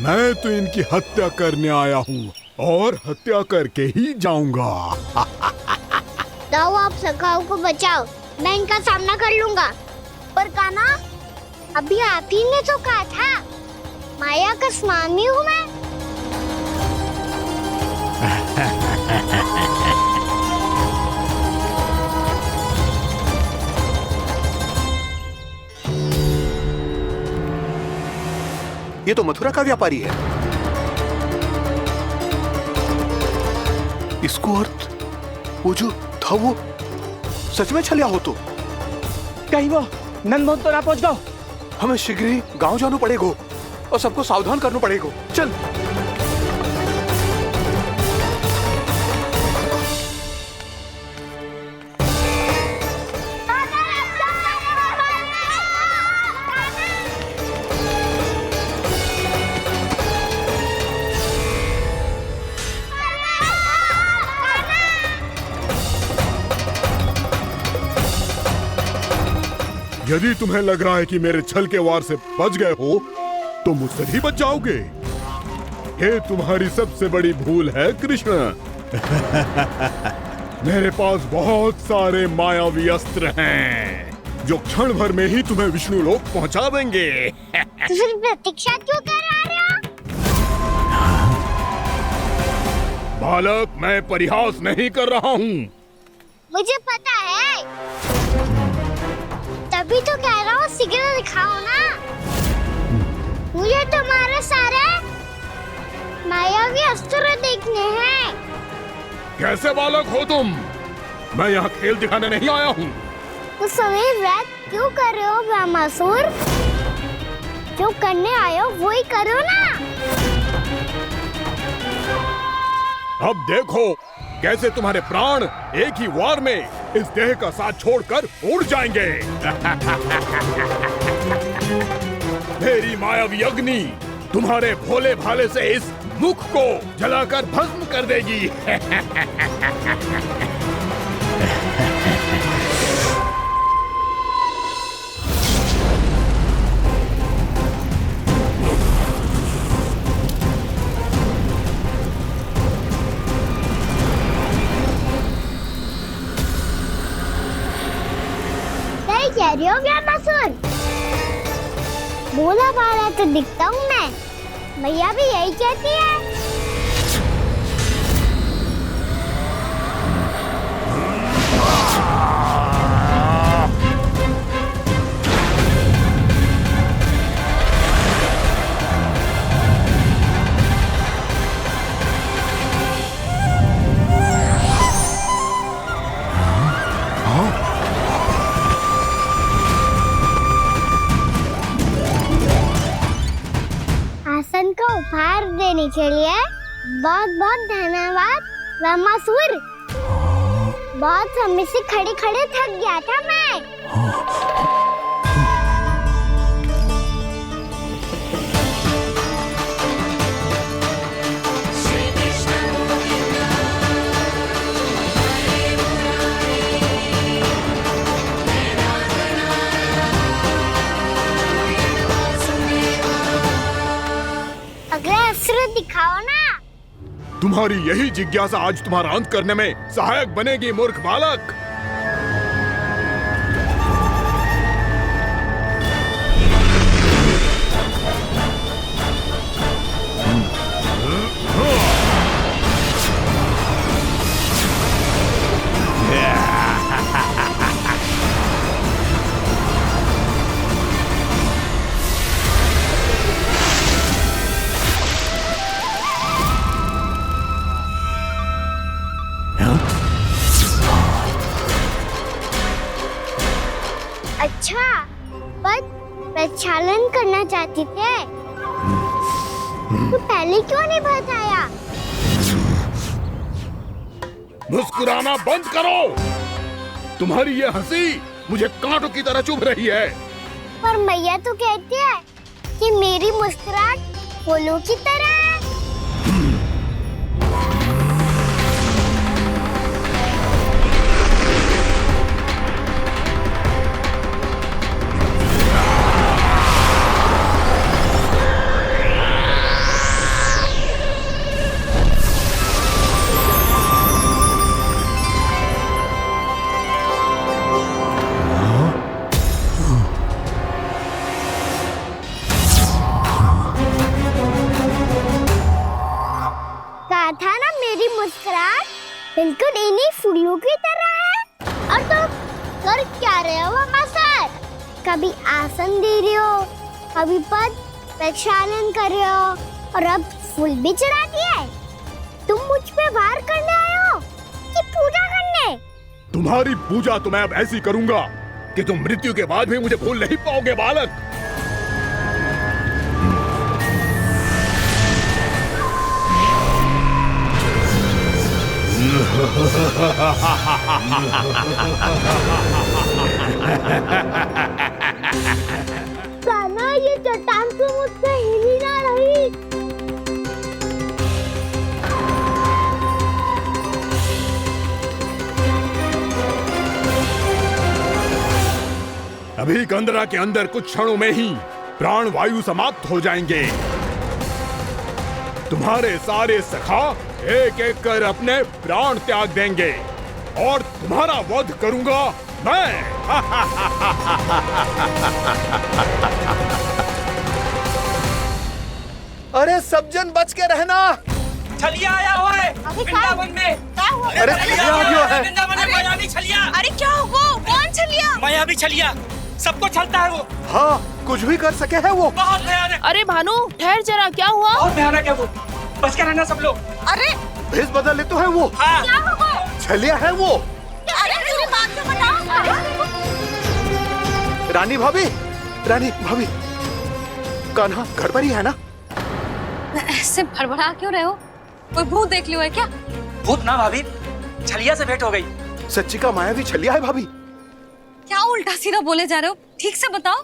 मैं तो इनकी हत्या करने आया हूँ और हत्या करके ही जाऊंगा। दाऊ, आप सखाओ को बचाओ, मैं इनका सामना कर लूंगा। पर कान्हा, अभी आप ही ने तो कहा था माया का स्वामी हूँ मैं। ये तो मथुरा का व्यापारी है। इसको अर्थ वो जो था वो सच में छलिया हो तो कहीं वो नंदमोहन तो ना पहुंच गओ। हमें शीघ्र ही गांव जाना पड़ेगा और सबको सावधान करना पड़ेगा। चल। यदि तुम्हें लग रहा है कि मेरे छल के वार से बच गए हो तो मुझसे भी बच जाओगे। ये तुम्हारी सबसे बड़ी भूल है कृष्ण। मेरे पास बहुत सारे मायावी अस्त्र हैं जो क्षण भर में ही तुम्हें विष्णु लोक पहुंचा देंगे। तो फिर प्रतीक्षा क्यों कर रहे हो? बालक, मैं परिहास नहीं कर रहा हूँ। मुझे पता है, तभी तो कह रहा हूँ शीघ्र दिखाओ ना। मुझे तुम्हारे सारे मायावी अस्त्र देखने हैं। कैसे बालक हो तुम? मैं यहाँ खेल दिखाने नहीं आया हूँ। तो समय व्यर्थ क्यों कर रहे हो ब्रह्मासुर? जो करने आए हो वही करो ना। अब देखो कैसे तुम्हारे प्राण एक ही वार में इस देह का साथ छोड़कर उड़ जाएंगे। मेरी मायावी अग्नि तुम्हारे भोले भाले से इस मुख को जलाकर भस्म कर देगी। कह रही हो ब्रह्मासुर? भोला भाला तो दिखता हूँ मैं। मैया भी यही कहती है। आसन को उपहार देने के लिए बहुत बहुत धन्यवाद ब्रह्मासुर। बहुत समय से खड़े खड़े थक गया था मैं। अगला अस्त्र दिखाओ ना। तुम्हारी यही जिज्ञासा आज तुम्हारा अंत करने में सहायक बनेगी मूर्ख बालक। अच्छा, पर प्रक्षालन करना चाहती थे तो पहले क्यों नहीं बताया? मुस्कुराना बंद करो। तुम्हारी ये हंसी मुझे कांटों की तरह चुभ रही है। पर मैया तो कहती है कि मेरी मुस्कुराहट फूलों की तरह है। कहा था ना मेरी मुस्कुराहट बिल्कुल इन्हीं फूलों की तरह है। और तुम कर क्या रहे हो वहाँ सर? कभी आसन दे रहे हो, कभी पद प्रक्षालन कर रहे हो और अब फूल भी चढ़ा दिए। तुम मुझ पे वार करने आए हो कि पूजा करने? तुम्हारी पूजा तो मैं अब ऐसी करूंगा कि तुम मृत्यु के बाद भी मुझे भूल नहीं पाओगे बालक। कान्हा, ये चट्टान तो मुझसे हिल ही ना रही। अभी कंदरा के अंदर कुछ क्षणों में ही प्राण वायु समाप्त हो जाएंगे। तुम्हारे सारे सखा एक एक कर अपने प्राण त्याग देंगे और तुम्हारा वध करूंगा मैं। अरे सब जन बच के रहना। छलिया आया हुआ है वृंदावन में। अरे छलिया आ गया है। वृंदावन में मायावी छलिया। अरे क्या हुआ? कौन छलिया? मायावी छलिया, सबको छलता है वो। हाँ, कुछ भी कर सके है वो। बहुत भयानक। अरे भानु, ठहर जरा, क्या हुआ? बहुत भयानक है वो, बच के रहना सब लोग। अरे भेष बदल ले तो है वो। हाँ। क्या हुआ? छलिया है वो। अरे मुझे बात तो बताओ। रानी भाभी, रानी भाभी, कान्हा घर पर ही है ना? ऐसे भड़बड़ा क्यों रहे हो? कोई भूत देख लियो है क्या? भूत ना भाभी, छलिया से भेंट हो गई। सच्ची का मायावी छलिया है भाभी। क्या उल्टा सीधा बोले जा रहे हो? ठीक से बताओ।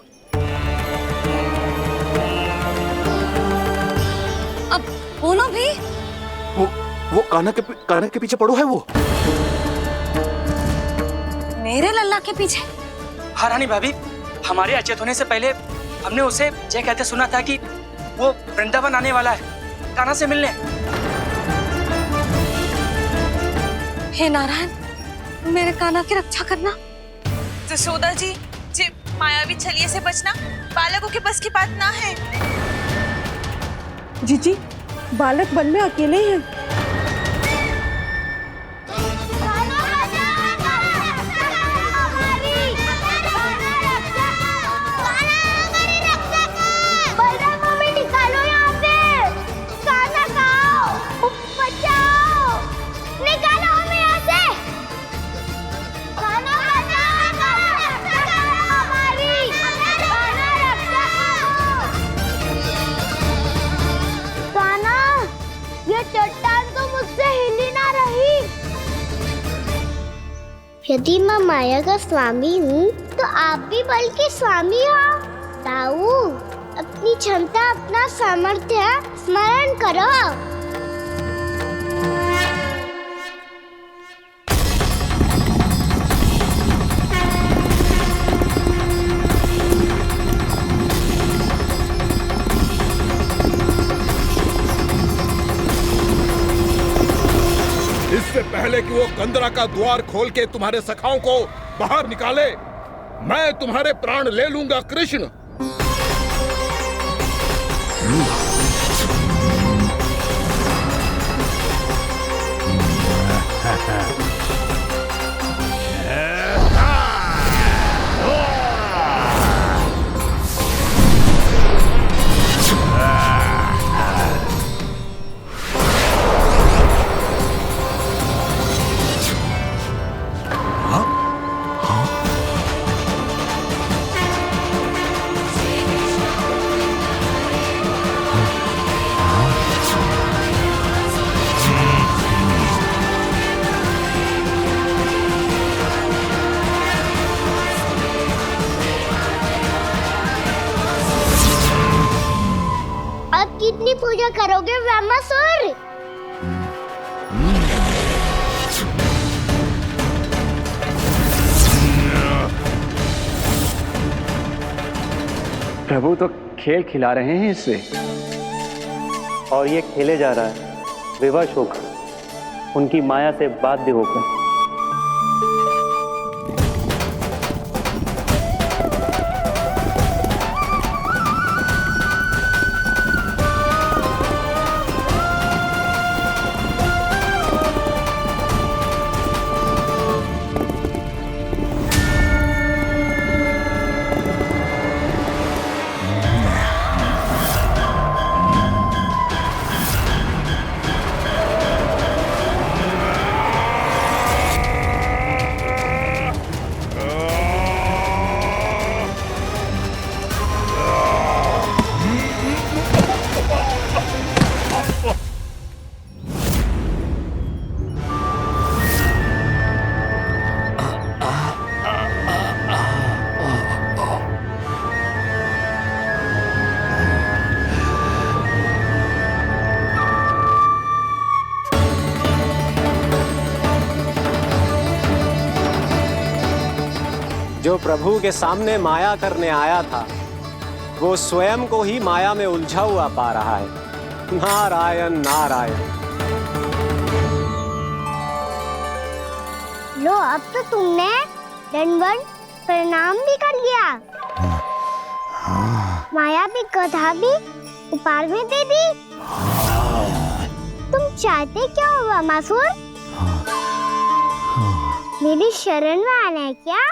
अब बोलो भी। वो कान्हा के पीछे पड़ो है वो। मेरे लल्ला के पीछे? हाँ रानी भाभी, हमारे अचेत होने से पहले हमने उसे ये कहते सुना था कि वो वृंदावन आने वाला है कान्हा से मिलने। हे नारायण, मेरे कान्हा की रक्षा करना। जसोदा जी, मायावी छलिए से बचना बालकों के बस की बात ना है। जीजी, बालक वन में अकेले हैं। चट्टान तो मुझसे हिल ही ना रही। यदि मैं माया का स्वामी हूँ तो आप भी बल के स्वामी हो। ताऊ, अपनी क्षमता, अपना सामर्थ्य स्मरण करो। इससे पहले कि वो कंदरा का द्वार खोल के तुम्हारे सखाओं को बाहर निकाले, मैं तुम्हारे प्राण ले लूंगा कृष्ण। अपनी पूजा करोगे ब्रह्मासुर? प्रभु तो खेल खिला रहे हैं इससे, और ये खेले जा रहा है विवश होकर, उनकी माया से बाध्य होकर। जो प्रभु के सामने माया करने आया था, वो स्वयं को ही माया में उलझा हुआ पा रहा है। नारायण नारायण। लो, अब तो तुमने दंडवत प्रणाम भी कर लिया, माया भी कथा भी उपहार में दे दी। तुम चाहते क्या हो ब्रह्मासुर? मेरी शरण में आना है क्या?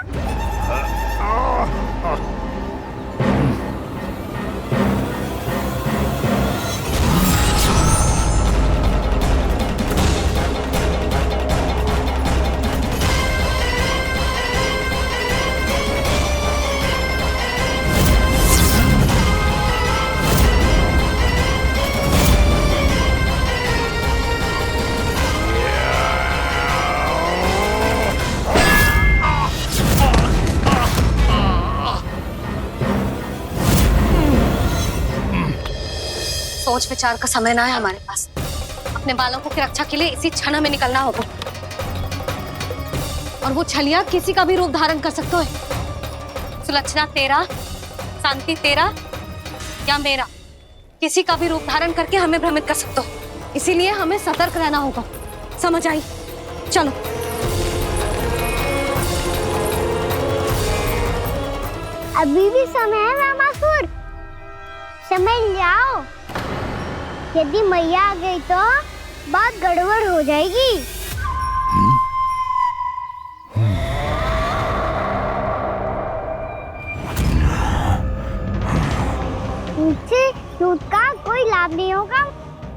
सोच विचार का समय ना है हमारे पास। अपने बालकों की रक्षा के लिए इसी क्षण हमें निकलना होगा। और वो छलिया किसी का भी रूप धारण कर सकते है। सुलक्षणा तेरा, शांति तेरा या मेरा, किसी का भी रूप धारण करके हमें भ्रमित कर सकते हो। इसीलिए हमें सतर्क रहना होगा। समझ आई? चलो। अभी भी समय है ब्रह्मासुर, समझ जाओ। यदि मैया आ गई तो बात गड़बड़ हो जाएगी। मुझसे झूठ का कोई लाभ नहीं होगा।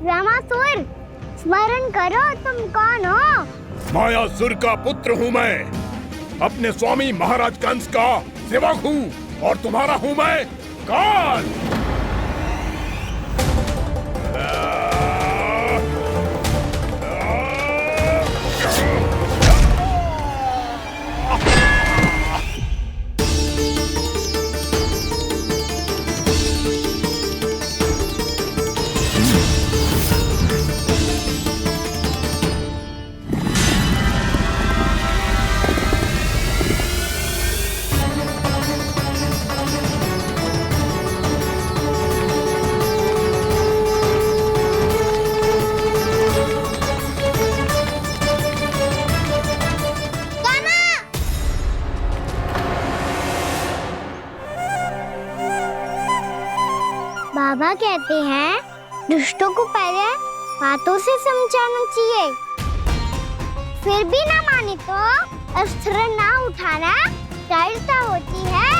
ब्रह्मासुर, स्मरण करो तुम कौन हो? मायासुर का पुत्र हूँ मैं, अपने स्वामी महाराज कंस का सेवक हूँ, और तुम्हारा हूँ मैं काल। बाबा कहते हैं दुष्टों को पहले बातों से समझाना चाहिए, फिर भी ना माने तो अस्त्र ना उठाना दृढ़ता होती है।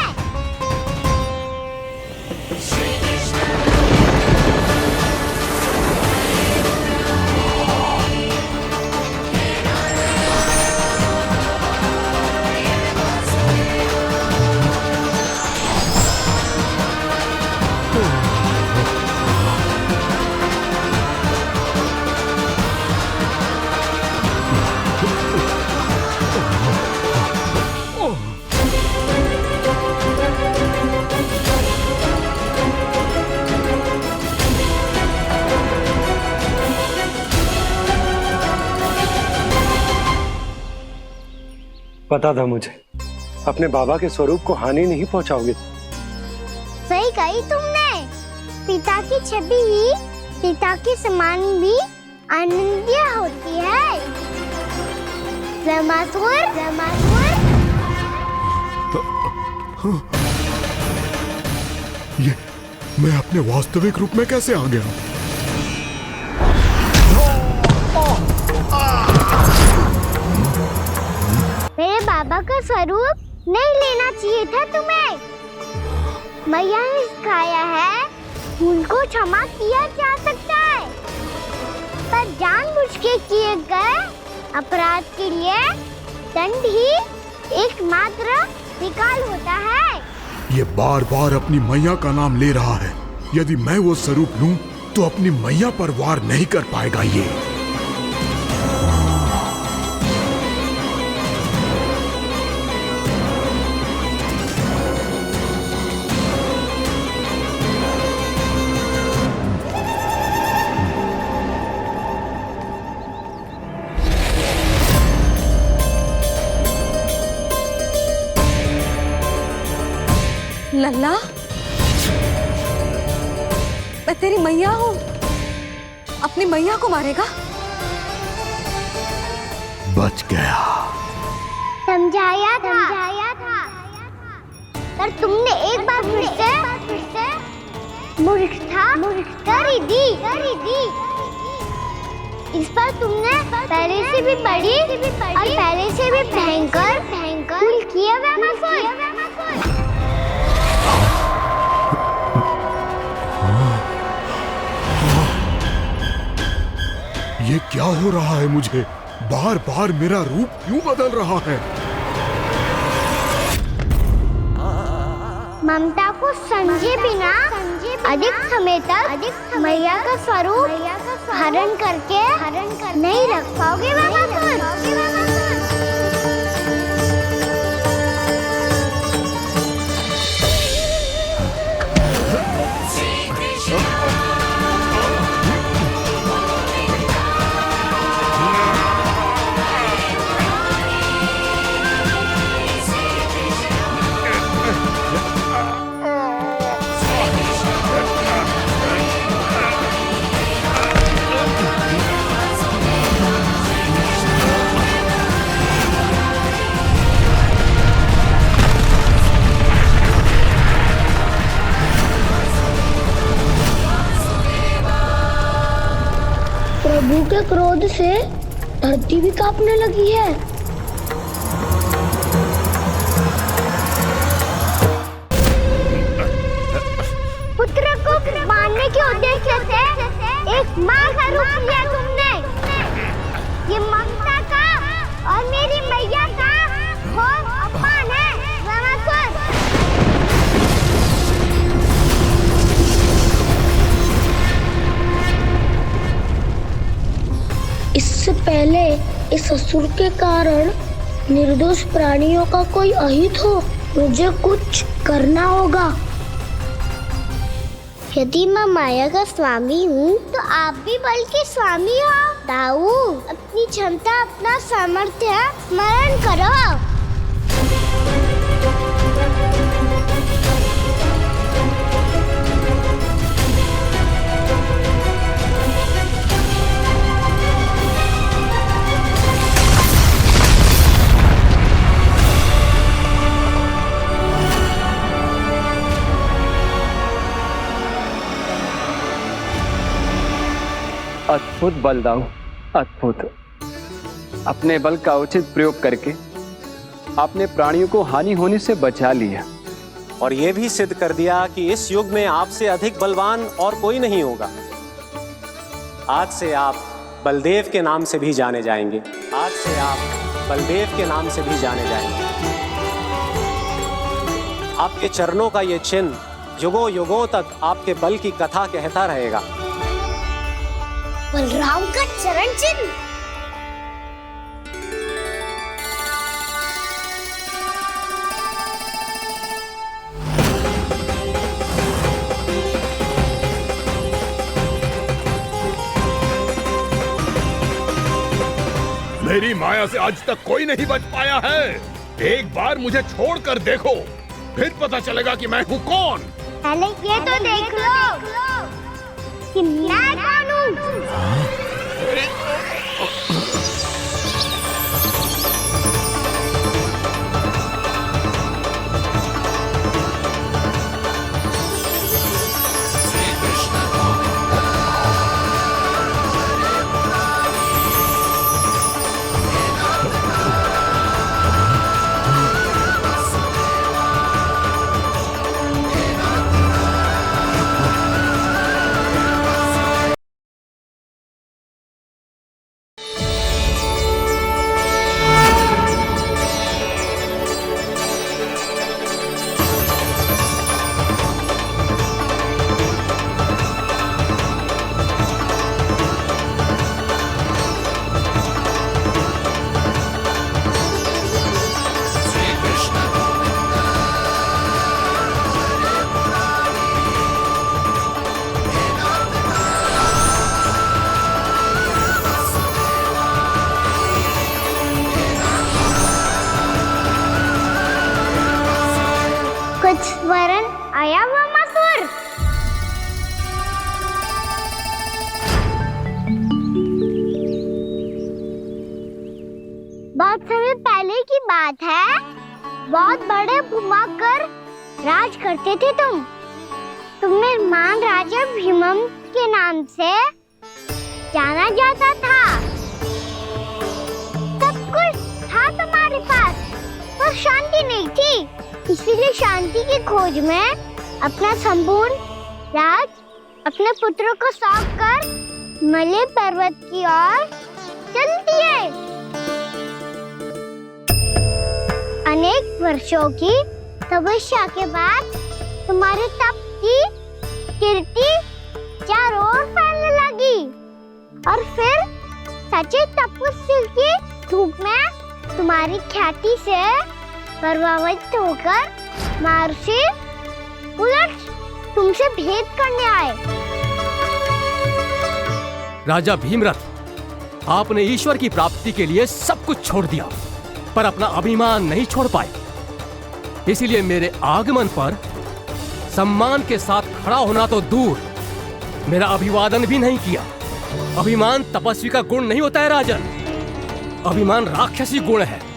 पता था मुझे, अपने बाबा के स्वरूप को हानि नहीं पहुंचाओगे। सही कही तुमने। पिता की छवि ही पिता के समान भी आनंदीय होती है। ब्रह्मासुर, ये मैं अपने वास्तविक रूप में कैसे आ गया? मेरे बाबा का स्वरूप नहीं लेना चाहिए था तुम्हें। मैया ने सिखाया है भूल को क्षमा किया जा सकता है, पर जानबूझ के किए गए अपराध के लिए दंड ही एकमात्र विकल्प होता है। ये बार बार अपनी मैया का नाम ले रहा है। यदि मैं वो स्वरूप लूं तो अपनी मैया पर वार नहीं कर पाएगा ये। लल्ला, मैं तेरी मैया हूँ, अपनी मैया को मारेगा? बच गया। समझाया था, पर तुमने एक बार फिर से मूर्खता कर ही दी। इस पर तुमने पहले से भी बड़ी और पहले से भी भयंकर भूल किया ब्रह्मासुर। ये क्या हो रहा है मुझे? बार बार मेरा रूप क्यों बदल रहा है? ममता को समझे बिना अधिक समय तक मैया का स्वरूप हरण करके नहीं रख पाओगे ब्रह्मासुर। प्रभु के क्रोध से धरती भी कांपने लगी है। पुत्र को मारने के उद्देश्य से एक माँ का रूप लिया तुमने। ये ममता का और मेरी मैया का घोर अपमान है ब्रह्मासुर। इससे पहले इस असुर के कारण निर्दोष प्राणियों का कोई अहित हो, मुझे कुछ करना होगा। यदि मैं माया का स्वामी हूँ तो आप भी बल के स्वामी हो। दाऊ, अपनी क्षमता, अपना सामर्थ्य स्मरण करो। अद्भुत बलदाऊ, अद्भुत। अपने बल का उचित प्रयोग करके आपने प्राणियों को हानि होने से बचा लिया और ये भी सिद्ध कर दिया कि इस युग में आपसे अधिक बलवान और कोई नहीं होगा। आज से आप बलदेव के नाम से भी जाने जाएंगे। आज से आप बलदेव के नाम से भी जाने जाएंगे। आपके चरणों का ये चिन्ह युगों युगों तक आपके बल की कथा कहता रहेगा। बलराम का चरण चिन्ह। मेरी माया से आज तक कोई नहीं बच पाया है। एक बार मुझे छोड़कर देखो, फिर पता चलेगा कि मैं हूँ कौन। पहले ये तो देख लो कि मैं कौन हूँ। वरन आया हुआ मसूर। बहुत समय पहले की बात है, बहुत बड़े भूमाकर राज करते थे तुम्हें महान राजा भीमम के नाम से जाना जाता था। सब कुछ था तुम्हारे पास, पर शांति नहीं थी। इसीलिए शांति की खोज में अपना संपूर्ण राज अपने पुत्रों को सौंप कर हिमालय पर्वत की ओर चल दिए। अनेक वर्षों की तपस्या के बाद तुम्हारे तप की कीर्ति चारों ओर फैलने लगी और फिर सच्चे तपस्वी की धूप में तुम्हारी ख्याति से प्रभावित होकर महर्षि उलट तुमसे भेंट करने आए। राजा भीमरथ, आपने ईश्वर की प्राप्ति के लिए सब कुछ छोड़ दिया, पर अपना अभिमान नहीं छोड़ पाए। इसीलिए मेरे आगमन पर सम्मान के साथ खड़ा होना तो दूर, मेरा अभिवादन भी नहीं किया। अभिमान तपस्वी का गुण नहीं होता है राजन, अभिमान राक्षसी गुण है।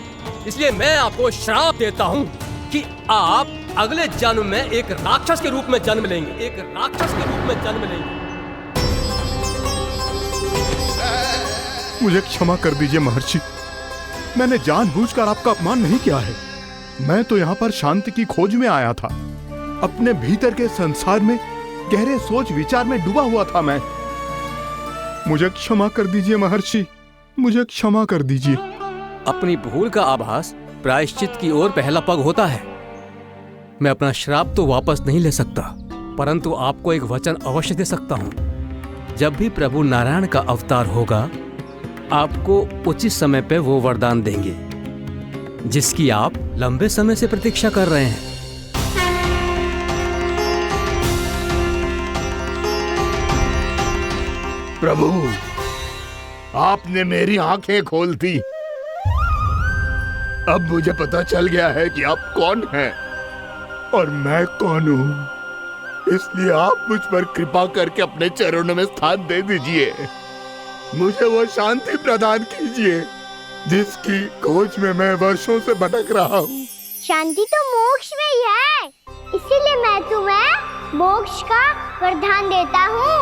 इसलिए मैं आपको श्राप देता हूं कि आप अगले जन्म में एक राक्षस के रूप में जन्म लेंगे, एक राक्षस के रूप में जन्म लेंगे। मुझे क्षमा कर दीजिए महर्षि, मैंने जानबूझकर आपका अपमान नहीं किया है। मैं तो यहाँ पर शांति की खोज में आया था। अपने भीतर के संसार में गहरे सोच विचार में डूबा हुआ था मैं। मुझे क्षमा कर दीजिए महर्षि, मुझे क्षमा कर दीजिए। अपनी भूल का आभास प्रायश्चित की ओर पहला पग होता है। मैं अपना श्राप तो वापस नहीं ले सकता, परंतु आपको एक वचन अवश्य दे सकता हूं। जब भी प्रभु नारायण का अवतार होगा, आपको उचित समय पे वो वरदान देंगे जिसकी आप लंबे समय से प्रतीक्षा कर रहे हैं। प्रभु, आपने मेरी आंखें खोल दी। अब मुझे पता चल गया है कि आप कौन हैं और मैं कौन हूं। इसलिए आप मुझ पर कृपा करके अपने चरणों में स्थान दे दीजिए। मुझे वो शांति प्रदान कीजिए जिसकी खोज में मैं वर्षों से भटक रहा हूँ। शांति तो मोक्ष में ही है, इसीलिए मैं तुम्हें मोक्ष का वरदान देता हूँ।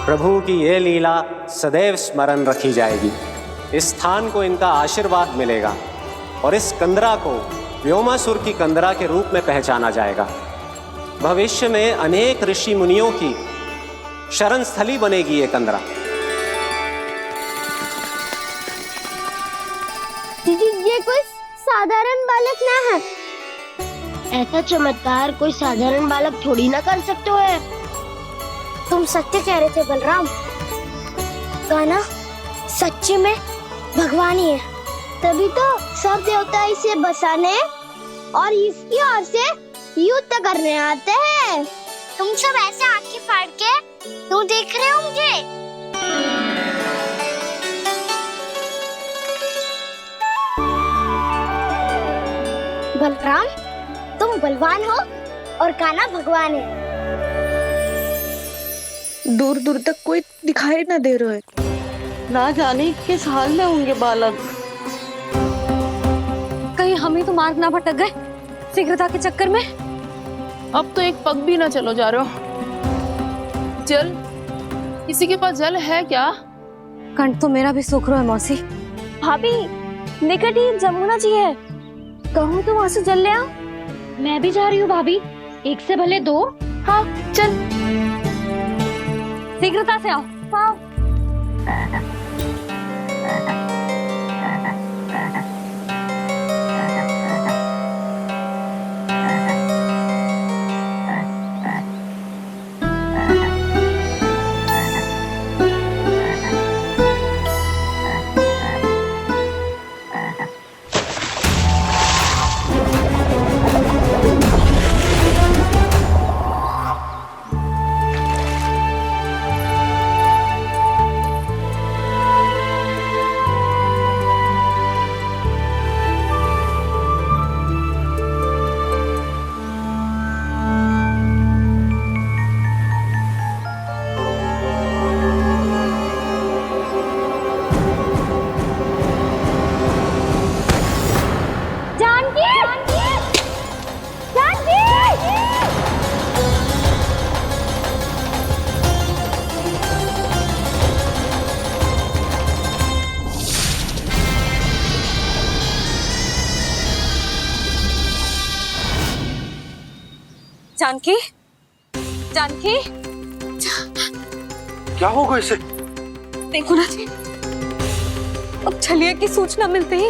प्रभु की ये लीला सदैव स्मरण रखी जाएगी। इस स्थान को इनका आशीर्वाद मिलेगा और इस कंदरा को व्योमासुर की कंदरा के रूप में पहचाना जाएगा। भविष्य में अनेक ऋषि मुनियों की शरण स्थली बनेगी ये कंदरा। दीदी, ये कोई साधारण बालक ना है। ऐसा चमत्कार कोई साधारण बालक थोड़ी ना कर सकते हो। तुम सत्य कह रहे थे बलराम, गाना सच्चे में भगवान ही है। तभी तो सब देवता इसे बसाने और इसकी ओर से युद्ध करने आते हैं। तुम सब ऐसे आंखें फाड़ के क्यों देख रहे हो मुझे? बलराम, तुम बलवान हो और कान्हा भगवान है। दूर दूर तक कोई दिखाई न दे रहा है, ना जाने किस हाल में होंगे बालक। कहीं हम ही तो मार्ग ना भटक गए शीघ्रता के चक्कर में। अब तो एक पग भी ना चलो जा रहे हो। जल, किसी के पास जल है क्या? कंठ तो मेरा भी सूख रहा है मौसी। भाभी, निकट ही जमुना जी है, कहूँ तो वहाँ से जल ले आओ। मैं भी जा रही हूँ भाभी, एक से भले दो। हाँ चल, शीघ्रता से आओ। हाँ। जानकी, जानकी, क्या होगा इसे? देखो ना जी, अब छलिया की सूचना मिलते ही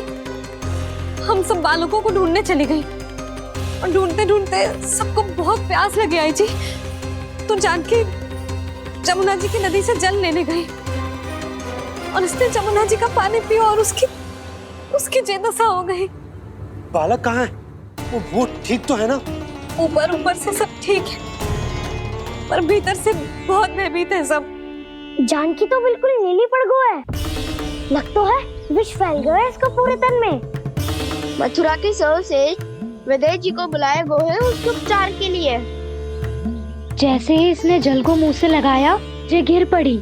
हम सब बालकों को ढूंढने चली गई और ढूंढते ढूंढते सबको बहुत प्यास लगी आई जी। तो जानकी जमुना जी की नदी से जल लेने गई और उसने जमुना जी का पानी पिया और उसकी जेदशा हो गई। बालक कहाँ है? वो ठीक तो है ना? ऊपर से सब ठीक है, पर भीतर से बहुत भयभीत है सब। जानकी तो बिल्कुल नीली पड़ गई है, लग तो है विष फैल गया है इसको पूरे तन में। मथुरा के सर्वश्रेष्ठ विदेह जी को बुलाया गया है उसके उपचार के लिए। जैसे ही इसने जल को मुंह से लगाया, ये गिर पड़ी।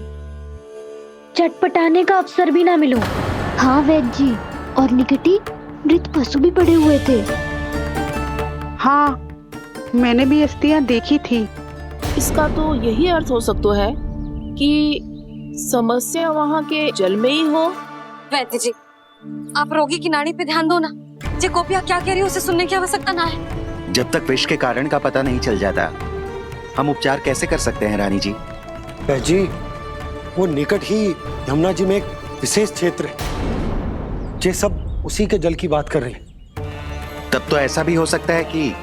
चटपटाने का अवसर भी ना मिलो। हाँ वैद्य जी, और निकटी मृत पशु भी पड़े हुए थे। हाँ, मैंने भी अस्थियां देखी थी। इसका तो यही अर्थ हो सकता है कि समस्या वहाँ के जल में ही हो। वैद्य जी, आप रोगी की नाड़ी पे ध्यान दो ना। जे गोपिया क्या कह रही है उसे सुनने की आवश्यकता ना है। जब तक विष के कारण का पता नहीं चल जाता, हम उपचार कैसे कर सकते हैं रानी जी? जी, वो निकट ही यमुना जी में एक विशेष क्षेत्र है, ये सब उसी के जल की बात कर रही है। तब तो ऐसा भी हो सकता है कि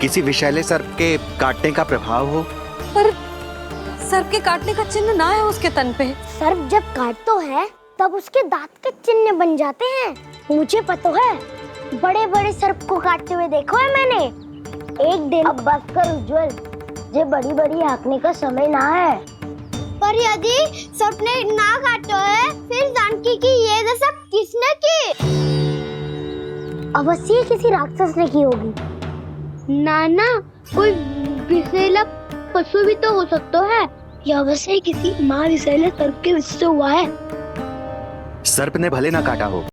किसी विषैले सर्प के काटने का प्रभाव हो। पर सर्प के काटने का चिन्ह ना है उसके तन पे। सर्प जब काटता है तब उसके दांत के चिन्ह बन जाते हैं। मुझे पता है, बड़े बड़े सर्प को काटते हुए देखो है मैंने। एक दिन अब बस कर उज्जवल, ये बड़ी बड़ी हाँकने का समय ना है। पर यदि सर्प ने ना काटा है, फिर जानकी की ये दशा किसने की? अवश्य किसी राक्षस ने की होगी। नाना, कोई विषैला पशु भी तो हो सकता है, या अवश्य किसी महाविषैले सर्प के विष से हुआ है। सर्प ने भले ना काटा हो,